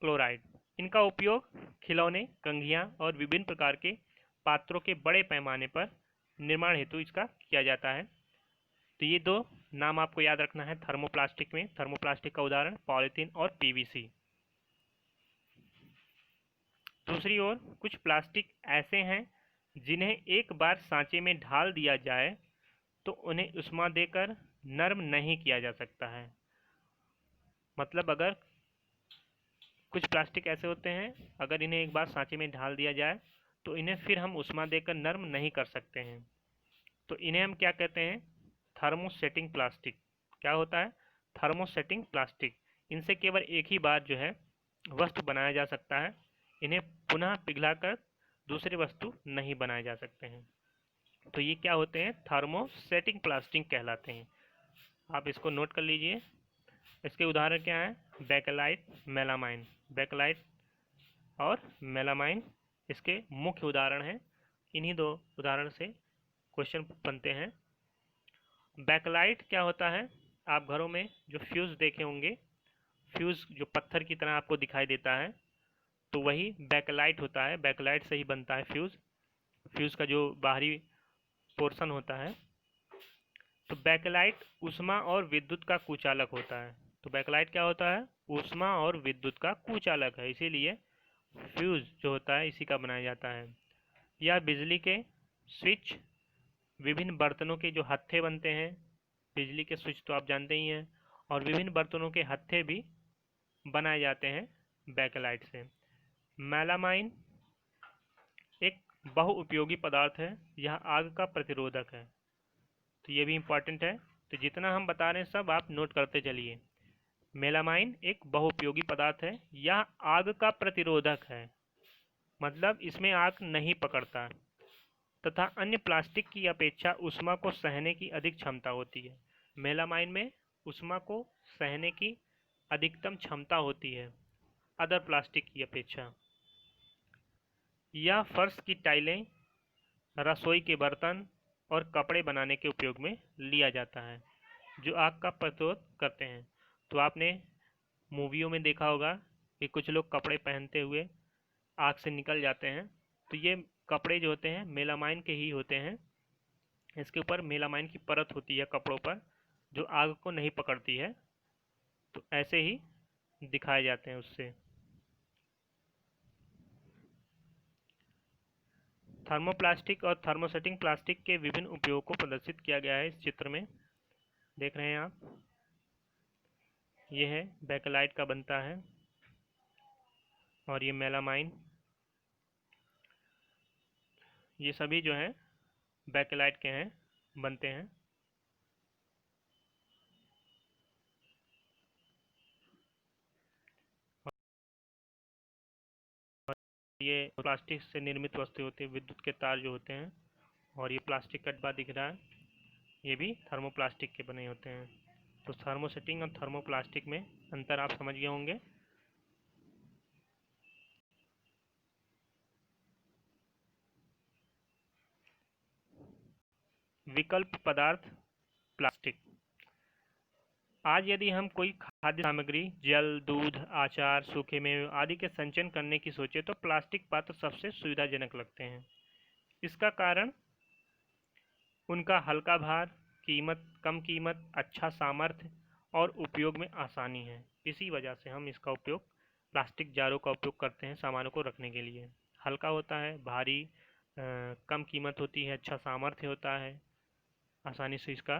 क्लोराइड। इनका उपयोग खिलौने, कंघियां और विभिन्न प्रकार के पात्रों के बड़े पैमाने पर निर्माण हेतु इसका किया जाता है। तो ये दो नाम आपको याद रखना है थर्मोप्लास्टिक में। थर्मोप्लास्टिक का उदाहरण पॉलीथीन और पीवीसी। दूसरी ओर कुछ प्लास्टिक ऐसे हैं जिन्हें एक बार सांचे में ढाल दिया जाए तो उन्हें उष्मा देकर नर्म नहीं किया जा सकता है। मतलब अगर कुछ प्लास्टिक ऐसे होते हैं, अगर इन्हें एक बार सांचे में ढाल दिया जाए तो इन्हें फिर हम उष्मा देकर नर्म नहीं कर सकते हैं। तो इन्हें हम क्या कहते हैं? Thermosetting plastic. क्या होता है? Thermosetting plastic. इनसे केवल एक ही बार जो है वस्तु बनाया जा सकता है। इन्हें पुनः पिघलाकर दूसरे वस्तु नहीं बनाए जा सकते हैं। तो ये क्या होते हैं? थर्मोसेटिंग प्लास्टिक कहलाते हैं। आप इसको नोट कर लीजिए। इसके उदाहरण क्या हैं? Bakelite, melamine. बैकेलाइट और मेलामाइन इसके मुख्य उदाहरण हैं। इन्हीं दो उदाहरण से क्वेश्चन बनते हैं। बैकलाइट क्या होता है? आप घरों में जो फ्यूज़ देखे होंगे, फ्यूज़ जो पत्थर की तरह आपको दिखाई देता है, तो वही बैकलाइट होता है। बैकलाइट से ही बनता है फ्यूज़। फ्यूज़ का जो बाहरी पोर्शन होता है। तो बैकलाइट ऊष्मा और विद्युत का कुचालक होता है। तो बैकलाइट क्या होता है? ऊष्मा और विद्युत का कुचालक है, इसीलिए फ्यूज़ जो होता है इसी का बनाया जाता है। या बिजली के स्विच, विभिन्न बर्तनों के जो हत्थे बनते हैं, बिजली के स्विच तो आप जानते ही हैं, और विभिन्न बर्तनों के हत्थे भी बनाए जाते हैं बैकलाइट से। मेलामाइन एक बहुउपयोगी पदार्थ है, यह आग का प्रतिरोधक है। तो ये भी इम्पॉर्टेंट है। तो जितना हम बता रहे हैं सब आप नोट करते चलिए। मेलामाइन एक बहुउपयोगी पदार्थ है, यह आग का प्रतिरोधक है, मतलब इसमें आग नहीं पकड़ता, तथा अन्य प्लास्टिक की अपेक्षा ऊष्मा को सहने की अधिक क्षमता होती है। मेलामाइन में ऊष्मा को सहने की अधिकतम क्षमता होती है अदर प्लास्टिक की अपेक्षा। यह फर्श की टाइलें, रसोई के बर्तन और कपड़े बनाने के उपयोग में लिया जाता है, जो आग का प्रतिरोध करते हैं। तो आपने मूवियों में देखा होगा कि कुछ लोग कपड़े पहनते हुए आग से निकल जाते हैं, तो ये कपड़े जो होते हैं मेलामाइन के ही होते हैं। इसके ऊपर मेलामाइन की परत होती है कपड़ों पर, जो आग को नहीं पकड़ती है, तो ऐसे ही दिखाए जाते हैं उससे। थर्मोप्लास्टिक और थर्मोसेटिंग प्लास्टिक के विभिन्न उपयोग को प्रदर्शित किया गया है इस चित्र में, देख रहे हैं आप। ये है बेकेलाइट का बनता है, और ये मेलामाइन, ये सभी जो है बेकेलाइट के हैं, बनते हैं। ये प्लास्टिक से निर्मित वस्तु होती है, विद्युत के तार जो होते हैं, और ये प्लास्टिक का डब्बा दिख रहा है, ये भी थर्मोप्लास्टिक के बने होते हैं। तो थर्मोसेटिंग और थर्मोप्लास्टिक में अंतर आप समझ गए होंगे। विकल्प पदार्थ प्लास्टिक। आज यदि हम कोई खाद्य सामग्री, जल, दूध, अचार, सूखे मेवे आदि के संचयन करने की सोचे तो प्लास्टिक पात्र सबसे सुविधाजनक लगते हैं। इसका कारण उनका हल्का भार, कम कीमत, अच्छा सामर्थ्य और उपयोग में आसानी है। इसी वजह से हम इसका उपयोग, प्लास्टिक जारों का उपयोग करते हैं सामानों को रखने के लिए। हल्का होता है, भारी, कम कीमत होती है, अच्छा सामर्थ्य होता है, आसानी से इसका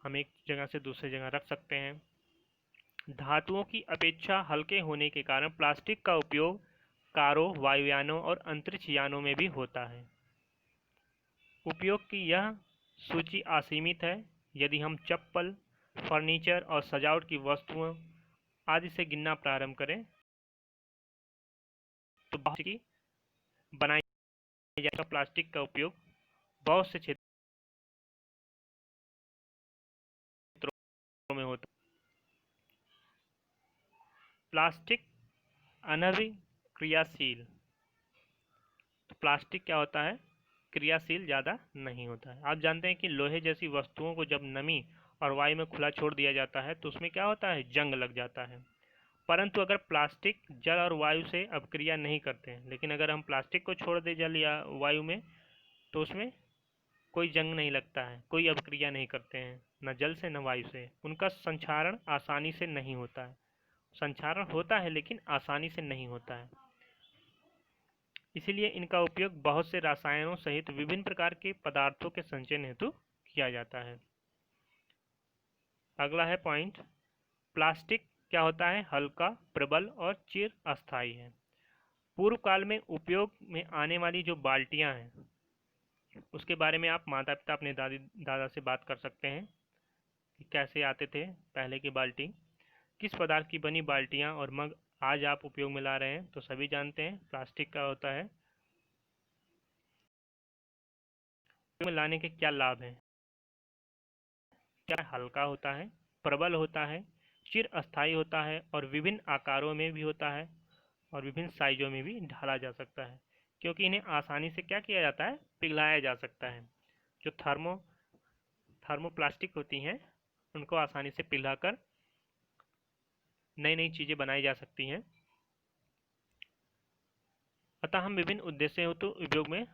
हम एक जगह से दूसरी जगह रख सकते हैं। धातुओं की अपेक्षा हल्के होने के कारण प्लास्टिक का उपयोग कारों, वायुयानों और अंतरिक्ष यानों में भी होता है। उपयोग की यह सूची असीमित है। यदि हम चप्पल, फर्नीचर और सजावट की वस्तुओं आदि से गिनना प्रारंभ करें तो बहुत की बनाई जाने प्लास्टिक का उपयोग बहुत से क्षेत्रों में होता है। प्लास्टिक अनभिक्रियाशील। तो प्लास्टिक क्या होता है, क्रियाशील ज़्यादा नहीं होता है। आप जानते हैं कि लोहे जैसी वस्तुओं को जब नमी और वायु में खुला छोड़ दिया जाता है तो उसमें क्या होता है, जंग लग जाता है। परंतु अगर प्लास्टिक जल और वायु से अपक्रिया नहीं करते हैं, लेकिन अगर हम प्लास्टिक को छोड़ दें जल या वायु में तो उसमें कोई जंग नहीं लगता है, कोई अपक्रिया नहीं करते हैं, न जल से न वायु से। उनका संक्षारण आसानी से नहीं होता है। संक्षारण होता है लेकिन आसानी से नहीं होता है। इसीलिए इनका उपयोग बहुत से रसायनों सहित विभिन्न प्रकार के पदार्थों के संचयन हेतु किया जाता है। अगला है पॉइंट, प्लास्टिक क्या होता है, हल्का, प्रबल और चिर अस्थायी है। पूर्व काल में उपयोग में आने वाली जो बाल्टियां हैं उसके बारे में आप माता पिता अपने दादी दादा से बात कर सकते हैं कि कैसे आते थे पहले की बाल्टी, किस पदार्थ की बनी बाल्टियां और मग आज आप उपयोग में ला रहे हैं। तो सभी जानते हैं प्लास्टिक का होता है, में लाने के क्या लाभ हैं। क्या हल्का होता है, प्रबल होता है, चिर अस्थायी होता है और विभिन्न आकारों में भी होता है और विभिन्न साइजों में भी ढाला जा सकता है, क्योंकि इन्हें आसानी से क्या किया जाता है, पिघलाया जा सकता है। जो थर्मोप्लास्टिक होती हैं उनको आसानी से पिघलाकर नई नई चीज़ें बनाई जा सकती हैं। अतः हम विभिन्न उद्देश्यों हेतु उपयोग में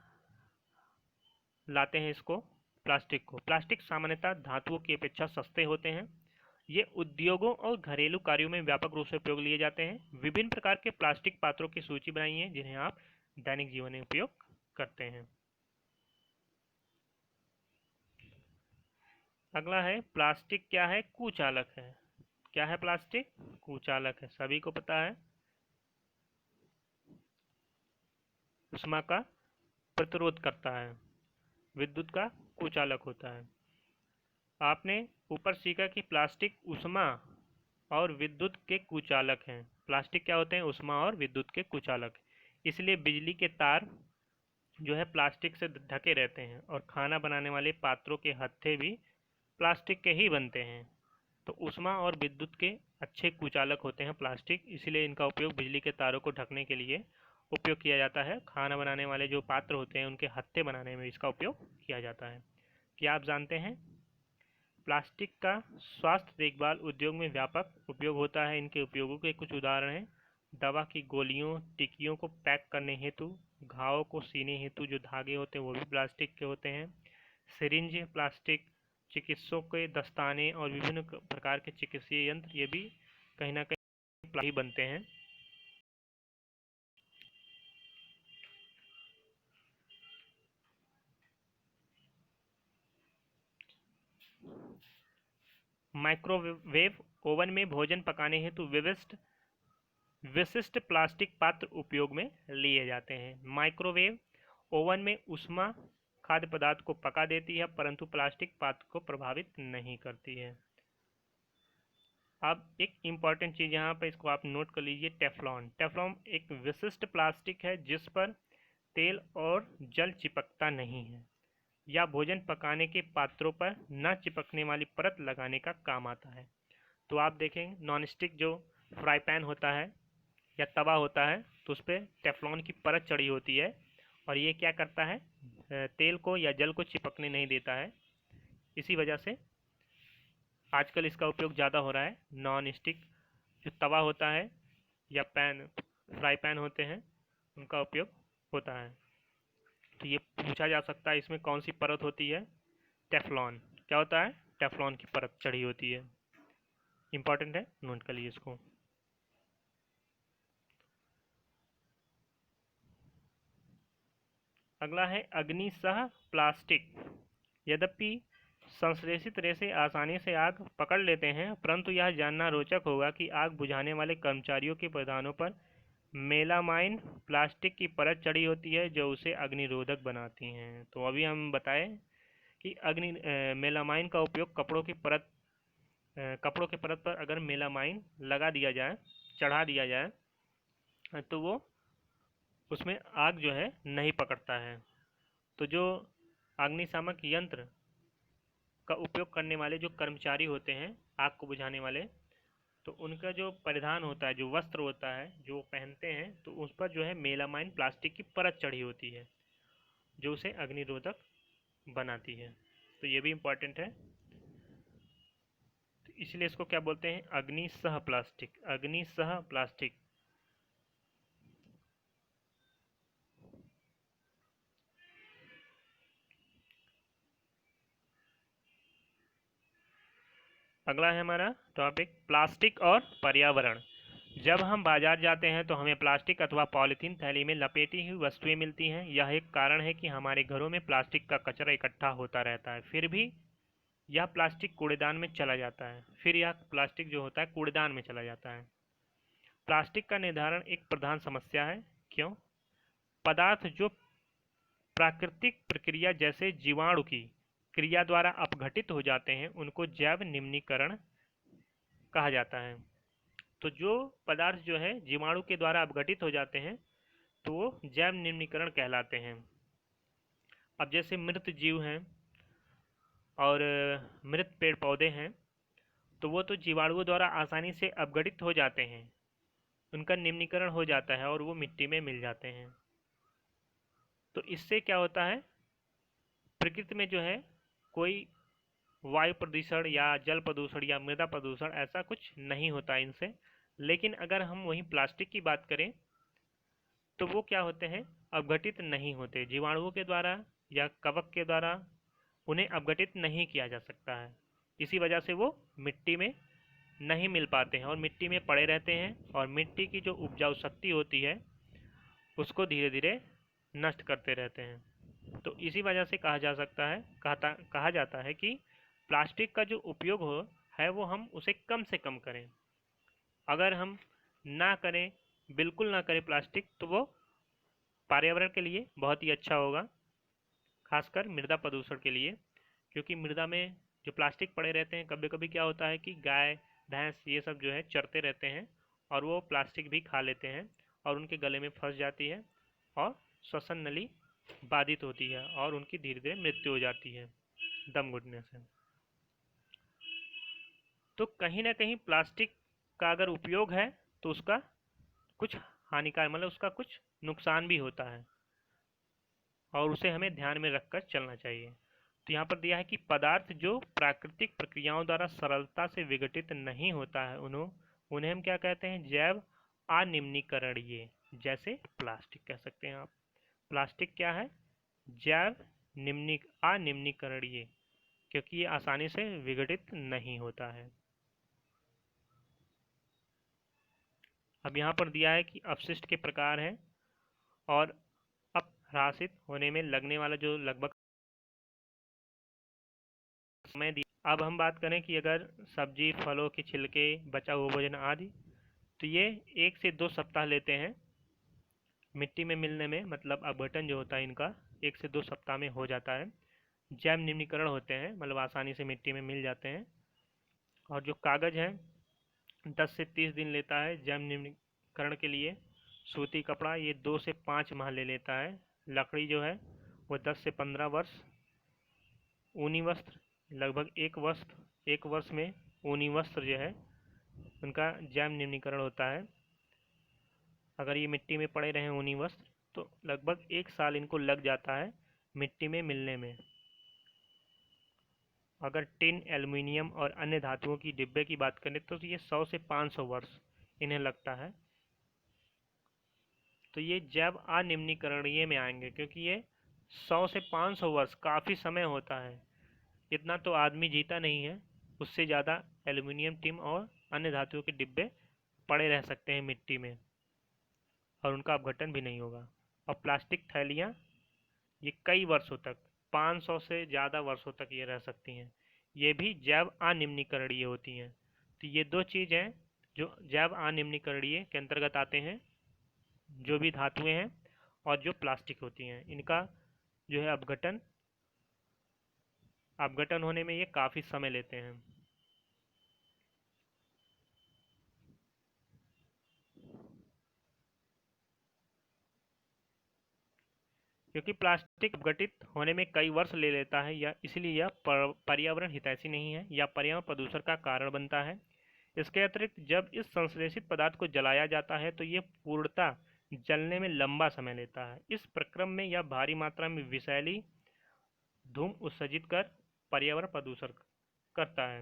लाते हैं इसको, प्लास्टिक को। प्लास्टिक सामान्यतः धातुओं की अपेक्षा सस्ते होते हैं। ये उद्योगों और घरेलू कार्यों में व्यापक रूप से उपयोग लिए जाते हैं। विभिन्न प्रकार के प्लास्टिक पात्रों की सूची बनाई है जिन्हें आप दैनिक जीवन में उपयोग करते हैं। अगला है प्लास्टिक क्या है, कुचालक है। क्या है प्लास्टिक, कुचालक है, सभी को पता है। उष्मा का प्रतिरोध करता है, विद्युत का कुचालक होता है। आपने ऊपर सीखा कि प्लास्टिक उष्मा और विद्युत के कुचालक हैं। प्लास्टिक क्या होते हैं, उष्मा और विद्युत के कुचालक। इसलिए बिजली के तार जो है प्लास्टिक से ढके रहते हैं और खाना बनाने वाले पात्रों के हत्थे भी प्लास्टिक के ही बनते हैं। तो उष्मा और विद्युत के अच्छे कुचालक होते हैं प्लास्टिक, इसीलिए इनका उपयोग बिजली के तारों को ढकने के लिए उपयोग किया जाता है। खाना बनाने वाले जो पात्र होते हैं उनके हत्थे बनाने में इसका उपयोग किया जाता है। क्या आप जानते हैं प्लास्टिक का स्वास्थ्य देखभाल उद्योग में व्यापक उपयोग होता है। इनके उपयोगों के कुछ उदाहरण हैं: दवा की गोलियों, टिक्कियों को पैक करने हेतु, घावों को सीने हेतु जो धागे होते हैं वो भी प्लास्टिक के होते हैं, सिरिंज प्लास्टिक, चिकित्सकों के दस्ताने और विभिन्न प्रकार के चिकित्सीय यंत्र, ये भी कहीं ना कहीं प्लास्टिक बनते हैं। माइक्रोवेव ओवन में भोजन पकाने हेतु विशिष्ट प्लास्टिक पात्र उपयोग में लिए जाते हैं। माइक्रोवेव ओवन में ऊष्मा खाद्य पदार्थ को पका देती है, परंतु प्लास्टिक पात्र को प्रभावित नहीं करती है। अब एक इम्पॉर्टेंट चीज़ यहाँ पर, इसको आप नोट कर लीजिए, टेफ्लॉन। टेफ्लॉन एक विशिष्ट प्लास्टिक है जिस पर तेल और जल चिपकता नहीं है या भोजन पकाने के पात्रों पर न चिपकने वाली परत लगाने का काम आता है। तो आप देखें, नॉनस्टिक जो फ्राई पैन होता है या तवा होता है तो उस पर टेफ्लॉन की परत चढ़ी होती है और ये क्या करता है, तेल को या जल को चिपकने नहीं देता है। इसी वजह से आजकल इसका उपयोग ज़्यादा हो रहा है। नॉन स्टिक जो तवा होता है या पैन, फ्राई पैन होते हैं, उनका उपयोग होता है। तो ये पूछा जा सकता है इसमें कौन सी परत होती है, टेफ्लॉन। क्या होता है, टेफ्लॉन की परत चढ़ी होती है। इंपॉर्टेंट है, नोट कर लीजिए इसको। अगला है अग्निसह प्लास्टिक। यद्यपि संश्लेषित रेशे आसानी से आग पकड़ लेते हैं, परंतु यह जानना रोचक होगा कि आग बुझाने वाले कर्मचारियों के परिधानों पर मेलामाइन प्लास्टिक की परत चढ़ी होती है जो उसे अग्निरोधक बनाती हैं। तो अभी हम बताएं कि मेलामाइन का उपयोग कपड़ों की परत पर अगर मेलामाइन लगा दिया जाए, चढ़ा दिया जाए, तो वो उसमें आग जो है नहीं पकड़ता है। तो जो अग्निशामक यंत्र का उपयोग करने वाले जो कर्मचारी होते हैं आग को बुझाने वाले, तो उनका जो परिधान होता है, जो वस्त्र होता है जो पहनते हैं, तो उस पर जो है मेलामाइन प्लास्टिक की परत चढ़ी होती है जो उसे अग्निरोधक बनाती है। तो ये भी इम्पोर्टेंट है। तो इसलिए इसको क्या बोलते हैं, अग्निसह प्लास्टिक। अग्निसह प्लास्टिक। अगला है हमारा टॉपिक प्लास्टिक और पर्यावरण। जब हम बाजार जाते हैं तो हमें प्लास्टिक अथवा पॉलीथीन थैली में लपेटी हुई वस्तुएं मिलती हैं। यह एक कारण है कि हमारे घरों में प्लास्टिक का कचरा इकट्ठा होता रहता है, फिर भी यह प्लास्टिक कूड़ेदान में चला जाता है। फिर यह प्लास्टिक जो होता है कूड़ेदान में चला जाता है। प्लास्टिक का निर्धारण एक प्रधान समस्या है। क्यों? पदार्थ जो प्राकृतिक प्रक्रिया जैसे जीवाणु की क्रिया द्वारा अपघटित हो जाते हैं उनको जैव निम्नीकरण कहा जाता है। तो जो पदार्थ जो है जीवाणु के द्वारा अपघटित हो जाते हैं तो वो जैव निम्नीकरण कहलाते हैं। अब जैसे मृत जीव हैं और मृत पेड़ पौधे हैं, तो वो तो जीवाणुओं द्वारा आसानी से अपघटित हो जाते हैं, उनका निम्नीकरण हो जाता है और वो मिट्टी में मिल जाते हैं। तो इससे क्या होता है, प्रकृति में जो है कोई वायु प्रदूषण या जल प्रदूषण या मृदा प्रदूषण ऐसा कुछ नहीं होता इनसे। लेकिन अगर हम वहीं प्लास्टिक की बात करें तो वो क्या होते हैं, अपघटित नहीं होते। जीवाणुओं के द्वारा या कवक के द्वारा उन्हें अपघटित नहीं किया जा सकता है। इसी वजह से वो मिट्टी में नहीं मिल पाते हैं और मिट्टी में पड़े रहते हैं और मिट्टी की जो उपजाऊ शक्ति होती है उसको धीरे धीरे नष्ट करते रहते हैं। तो इसी वजह से कहा जाता है कि प्लास्टिक का जो उपयोग है वो हम उसे कम से कम करें। अगर हम ना करें, बिल्कुल ना करें प्लास्टिक, तो वो पर्यावरण के लिए बहुत ही अच्छा होगा, खासकर मृदा प्रदूषण के लिए। क्योंकि मृदा में जो प्लास्टिक पड़े रहते हैं, कभी कभी क्या होता है कि गाय भैंस ये सब जो है चरते रहते हैं और वो प्लास्टिक भी खा लेते हैं और उनके गले में फंस जाती है और श्वसन नली बाधित होती है और उनकी धीरे धीरे मृत्यु हो जाती है दम घुटने से। तो कहीं ना कहीं प्लास्टिक का अगर उपयोग है तो उसका कुछ हानिकारक, मतलब उसका कुछ नुकसान भी होता है और उसे हमें ध्यान में रखकर चलना चाहिए। तो यहाँ पर दिया है कि पदार्थ जो प्राकृतिक प्रक्रियाओं द्वारा सरलता से विघटित नहीं होता है उन्हें हम क्या कहते हैं? जैव अनिम्नीकरणीय। जैसे प्लास्टिक कह सकते हैं आप। प्लास्टिक क्या है? जैव अनिम्नीकरणीय, क्योंकि ये आसानी से विघटित नहीं होता है। अब यहाँ पर दिया है कि अपशिष्ट के प्रकार हैं और अपह्रासित होने में लगने वाला जो लगभग समय दिया। अब हम बात करें कि अगर सब्जी, फलों के छिलके, बचा हुआ भोजन आदि, तो ये 1 से 2 सप्ताह लेते हैं मिट्टी में मिलने में, मतलब अपघटन जो होता है इनका 1 से 2 सप्ताह में हो जाता है। जैव निम्नीकरण होते हैं, मतलब आसानी से मिट्टी में मिल जाते हैं। और जो कागज है 10 से 30 दिन लेता है जैव निम्नीकरण के लिए। सूती कपड़ा ये 2 से 5 माह ले लेता है। लकड़ी जो है वो 10 से 15 वर्ष। ऊनी वस्त्र लगभग 1 वर्ष में ऊनी वस्त्र जो है उनका जैव निम्नीकरण होता है। अगर ये मिट्टी में पड़े रहें ऊनी वस्त्र तो लगभग 1 साल इनको लग जाता है मिट्टी में मिलने में। अगर टिन, एल्युमिनियम और अन्य धातुओं की डिब्बे की बात करें तो ये 100 से 500 वर्ष इन्हें लगता है। तो ये जैव अनिम्नीकरणीय में आएंगे, क्योंकि ये 100 से 500 वर्ष काफ़ी समय होता है। इतना तो आदमी जीता नहीं है, उससे ज़्यादा एल्युमिनियम, टिन और अन्य धातुओं के डिब्बे पड़े रह सकते हैं मिट्टी में और उनका अपघटन भी नहीं होगा। और प्लास्टिक थैलियाँ ये कई वर्षों तक, 500 से ज़्यादा वर्षों तक ये रह सकती हैं। ये भी जैव अनिम्नीकरणीय होती हैं। तो ये 2 चीज़ हैं जो जैव अनिम्नीकरणीय के अंतर्गत आते हैं, जो भी धातुएं हैं और जो प्लास्टिक होती हैं। इनका जो है अपघटन होने में ये काफ़ी समय लेते हैं। क्योंकि प्लास्टिक अपघटित होने में कई वर्ष ले लेता है, या इसलिए यह पर्यावरण हितैषी नहीं है या पर्यावरण प्रदूषण का कारण बनता है। इसके अतिरिक्त जब इस संश्लेषित पदार्थ को जलाया जाता है तो ये पूर्णतः जलने में लंबा समय लेता है। इस प्रक्रम में यह भारी मात्रा में विषैली धूम उत्सर्जित कर पर्यावरण प्रदूषण करता है।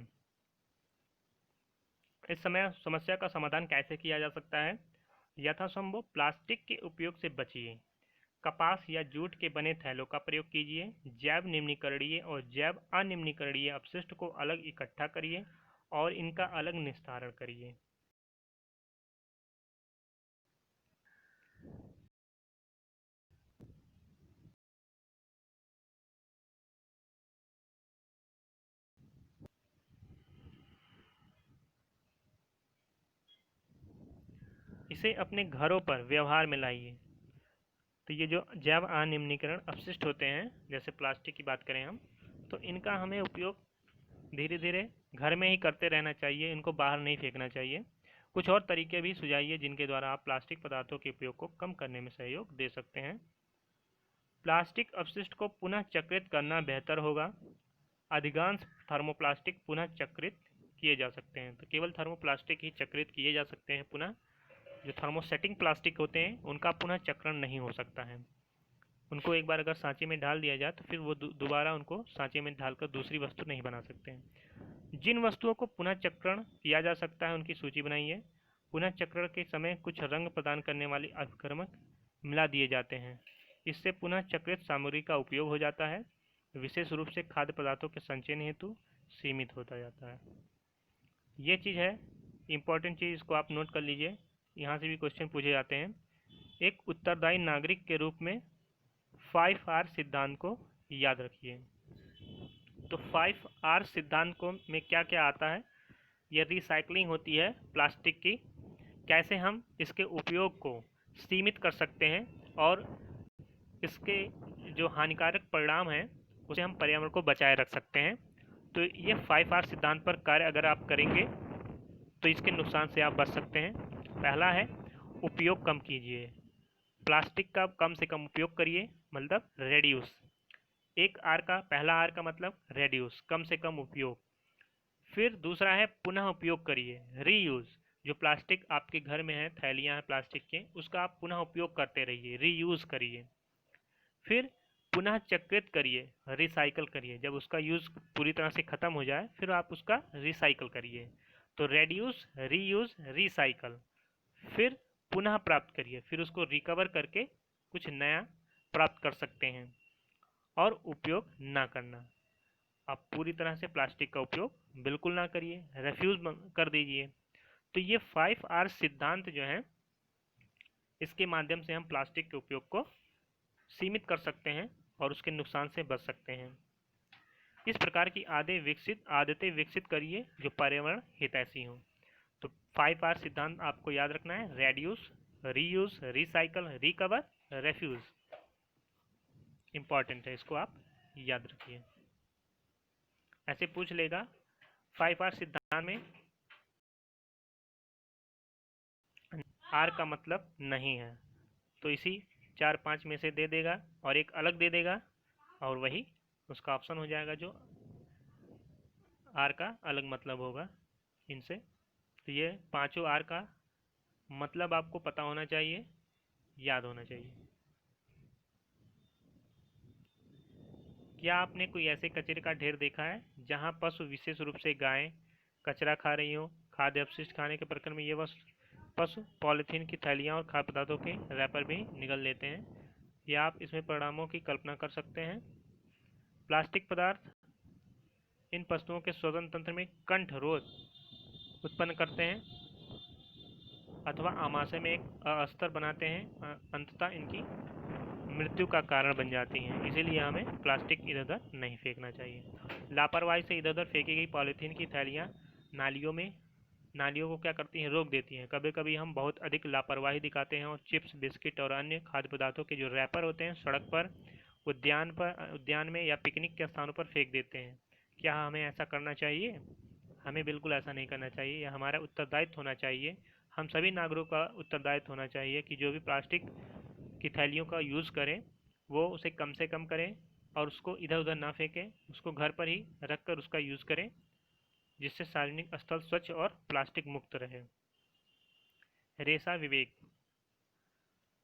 इस समय समस्या का समाधान कैसे किया जा सकता है? यथासंभव प्लास्टिक के उपयोग से बचिए। कपास या जूट के बने थैलों का प्रयोग कीजिए। जैव निम्नीकरणीय और जैव अनिम्नीकरणीय अपशिष्ट को अलग इकट्ठा करिए और इनका अलग निस्तारण करिए। इसे अपने घरों पर व्यवहार में लाइए। तो ये जो जैव अनिम्नीकरण अपशिष्ट होते हैं, जैसे प्लास्टिक की बात करें हम, तो इनका हमें उपयोग धीरे धीरे घर में ही करते रहना चाहिए, इनको बाहर नहीं फेंकना चाहिए। कुछ और तरीके भी सुझाइए जिनके द्वारा आप प्लास्टिक पदार्थों के उपयोग को कम करने में सहयोग दे सकते हैं। प्लास्टिक अपशिष्ट को पुनः चक्रित करना बेहतर होगा। अधिकांश थर्मोप्लास्टिक पुनः चक्रित किए जा सकते हैं, तो केवल थर्मोप्लास्टिक ही चक्रित किए जा सकते हैं पुनः। जो थर्मोसेटिंग प्लास्टिक होते हैं उनका पुनः चक्रण नहीं हो सकता है। उनको एक बार अगर सांचे में डाल दिया जाए तो फिर वो दोबारा उनको सांचे में डालकर दूसरी वस्तु नहीं बना सकते हैं। जिन वस्तुओं को पुनः चक्रण किया जा सकता है उनकी सूची बनाइए। पुनः चक्रण के समय कुछ रंग प्रदान करने वाली अभिकर्मक मिला दिए जाते हैं। इससे पुनः चक्रित सामग्री का उपयोग हो जाता है, विशेष रूप से खाद्य पदार्थों के संचयन हेतु सीमित होता जाता है। ये चीज़ है इम्पोर्टेंट चीज़, इसको आप नोट कर लीजिए, यहाँ से भी क्वेश्चन पूछे जाते हैं। एक उत्तरदायी नागरिक के रूप में 5R सिद्धांत को याद रखिए। तो 5R सिद्धांत को में क्या क्या आता है? यह रिसाइकलिंग होती है प्लास्टिक की, कैसे हम इसके उपयोग को सीमित कर सकते हैं और इसके जो हानिकारक परिणाम हैं उसे हम पर्यावरण को बचाए रख सकते हैं। तो ये 5R सिद्धांत पर कार्य अगर आप करेंगे तो इसके नुकसान से आप बच सकते हैं। पहला है उपयोग कम कीजिए। प्लास्टिक का कम से कम उपयोग करिए, मतलब रेड्यूस। पहला आर का मतलब रेड्यूस, कम से कम उपयोग। फिर दूसरा है पुनः उपयोग करिए, रीयूज। जो प्लास्टिक आपके घर में है, थैलियाँ हैं प्लास्टिक के, उसका आप पुनः उपयोग करते रहिए, रीयूज करिए। फिर पुनः चक्रित करिए, रिसाइकल करिए। जब उसका यूज़ पूरी तरह से ख़त्म हो जाए फिर आप उसका रिसाइकल करिए। तो रेड्यूस, रीयूज, रिसाइकल। फिर पुनः प्राप्त करिए, फिर उसको रिकवर करके कुछ नया प्राप्त कर सकते हैं। और उपयोग ना करना, आप पूरी तरह से प्लास्टिक का उपयोग बिल्कुल ना करिए, रेफ्यूज कर दीजिए। तो ये 5R सिद्धांत जो है, इसके माध्यम से हम प्लास्टिक के उपयोग को सीमित कर सकते हैं और उसके नुकसान से बच सकते हैं। इस प्रकार की आदतें विकसित करिए जो पर्यावरण हितैषी हों। तो 5R सिद्धांत आपको याद रखना है, reduce, reuse, recycle, recover, refuge. Important है, इसको आप याद रखिए। ऐसे पूछ लेगा 5R सिद्धांत में आर का मतलब नहीं है, तो इसी 4-5 में से दे देगा और एक अलग दे देगा और वही उसका ऑप्शन हो जाएगा जो आर का अलग मतलब होगा इनसे। तो ये पांचों आर का मतलब आपको पता होना चाहिए, याद होना चाहिए। क्या आपने कोई ऐसे कचरे का ढेर देखा है जहां पशु, विशेष रूप से गायें, कचरा खा रही हो? खाद्य अपशिष्ट खाने के प्रक्रम में ये पशु पॉलीथीन की थैलियां और खाद्य पदार्थों के रैपर भी निगल लेते हैं। या आप इसमें परिणामों की कल्पना कर सकते हैं। प्लास्टिक पदार्थ इन पशुओं के श्वसन तंत्र में कंठ रोध उत्पन्न करते हैं अथवा आमाशय में एक अस्तर बनाते हैं, अंततः इनकी मृत्यु का कारण बन जाती हैं। इसीलिए हमें प्लास्टिक इधर उधर नहीं फेंकना चाहिए। लापरवाही से इधर उधर फेंकी गई पॉलीथीन की थैलियाँ नालियों को क्या करती हैं, रोक देती हैं। कभी कभी हम बहुत अधिक लापरवाही दिखाते हैं और चिप्स, बिस्किट और अन्य खाद्य पदार्थों के जो रैपर होते हैं सड़क पर, उद्यान में या पिकनिक के स्थानों पर फेंक देते हैं। क्या हमें ऐसा करना चाहिए? हमें बिल्कुल ऐसा नहीं करना चाहिए। यह हमारा उत्तरदायित्व होना चाहिए। हम सभी नागरिकों का उत्तरदायित्व होना चाहिए कि जो भी प्लास्टिक की थैलियों का यूज़ करें वो उसे कम से कम करें और उसको इधर उधर ना फेंकें, उसको घर पर ही रख कर उसका यूज़ करें, जिससे सार्वजनिक स्थल स्वच्छ और प्लास्टिक मुक्त रहे। रेशा विवेक।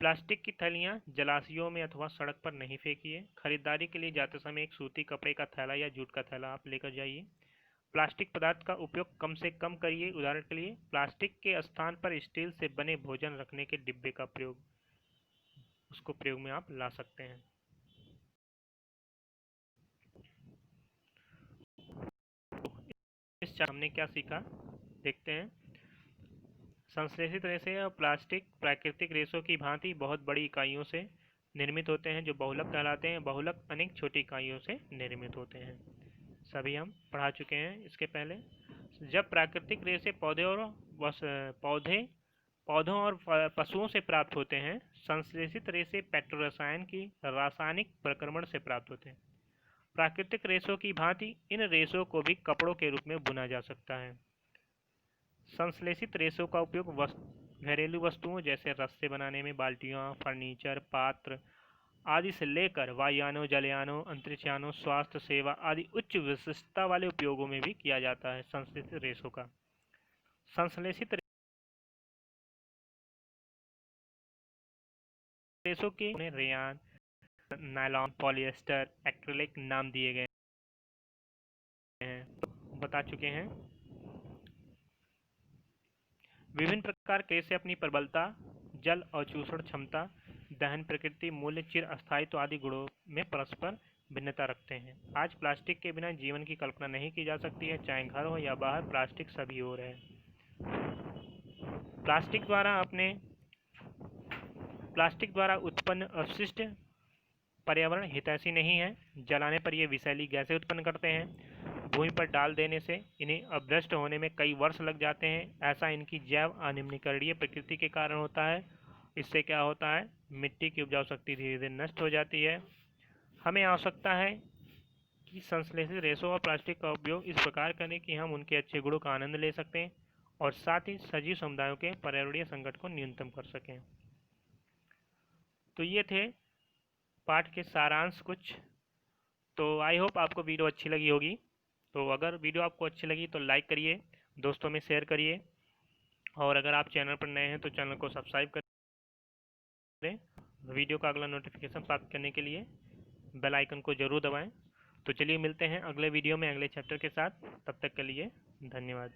प्लास्टिक की थैलियाँ जलाशयों में अथवा सड़क पर नहीं फेंकिए। खरीदारी के लिए जाते समय एक सूती कपड़े का थैला या जूट का थैला आप लेकर जाइए। प्लास्टिक पदार्थ का उपयोग कम से कम करिए। उदाहरण के लिए प्लास्टिक के स्थान पर स्टील से बने भोजन रखने के डिब्बे का प्रयोग में आप ला सकते हैं। इस हमने क्या सीखा, देखते हैं। संश्लेषित रेशे और प्लास्टिक प्राकृतिक रेशों की भांति बहुत बड़ी इकाइयों से निर्मित होते हैं जो बहुलक कहलाते हैं। बहुलक अनेक छोटी इकाइयों से निर्मित होते हैं, सभी हम पढ़ा चुके हैं इसके पहले। जब प्राकृतिक रेशे पौधों और पशुओं से प्राप्त होते हैं, संश्लेषित रेशे पेट्रोरसायन की रासायनिक प्रक्रमण से प्राप्त होते हैं। प्राकृतिक रेशों की भांति इन रेशों को भी कपड़ों के रूप में बुना जा सकता है। संश्लेषित रेशों का उपयोग घरेलू वस्तुओं जैसे रस्से बनाने में, बाल्टियां, फर्नीचर, पात्र आदि से लेकर वायुयानों, जलयानों, अंतरिक्षयानों, स्वास्थ्य सेवा आदि उच्च विशिष्टता वाले उपयोगों में भी किया जाता है। संश्लेषित रेशों का संश्लेषित रेशों के रेयान, नायलॉन, पॉलिएस्टर, एक्रिलिक नाम दिए गए हैं, बता चुके हैं। विभिन्न प्रकार के रेशे अपनी प्रबलता, जल अवशोषण क्षमता, दहन प्रकृति, मूल्य, चिर अस्थायित्व आदि गुणों में परस्पर भिन्नता रखते हैं। आज प्लास्टिक के बिना जीवन की कल्पना नहीं की जा सकती है। चाहे घर हो या बाहर, प्लास्टिक सभी हो रहे हैं। प्लास्टिक द्वारा उत्पन्न अपशिष्ट पर्यावरण हितैषी नहीं है। जलाने पर ये विषैली गैसें उत्पन्न करते हैं। भूमि पर डाल देने से इन्हें अभ्रष्ट होने में कई वर्ष लग जाते हैं। ऐसा इनकी जैव अनिम्नीकरणीय प्रकृति के कारण होता है। इससे क्या होता है, मिट्टी की उपजाऊ शक्ति धीरे धीरे नष्ट हो जाती है। हमें आवश्यकता है कि संश्लेषित रेशों और प्लास्टिक का उपयोग इस प्रकार करें कि हम उनके अच्छे गुणों का आनंद ले सकते और साथ ही सजीव समुदायों के पर्यावरणीय संकट को न्यूनतम कर सकें। तो ये थे पाठ के सारांश कुछ। तो आई होप आपको वीडियो अच्छी लगी होगी। तो अगर वीडियो आपको अच्छी लगी तो लाइक करिए, दोस्तों में शेयर करिए, और अगर आप चैनल पर नए हैं तो चैनल को सब्सक्राइब करें वीडियो का अगला नोटिफिकेशन प्राप्त करने के लिए। बेल आइकन को ज़रूर दबाएं। तो चलिए मिलते हैं अगले वीडियो में अगले चैप्टर के साथ। तब तक के लिए धन्यवाद।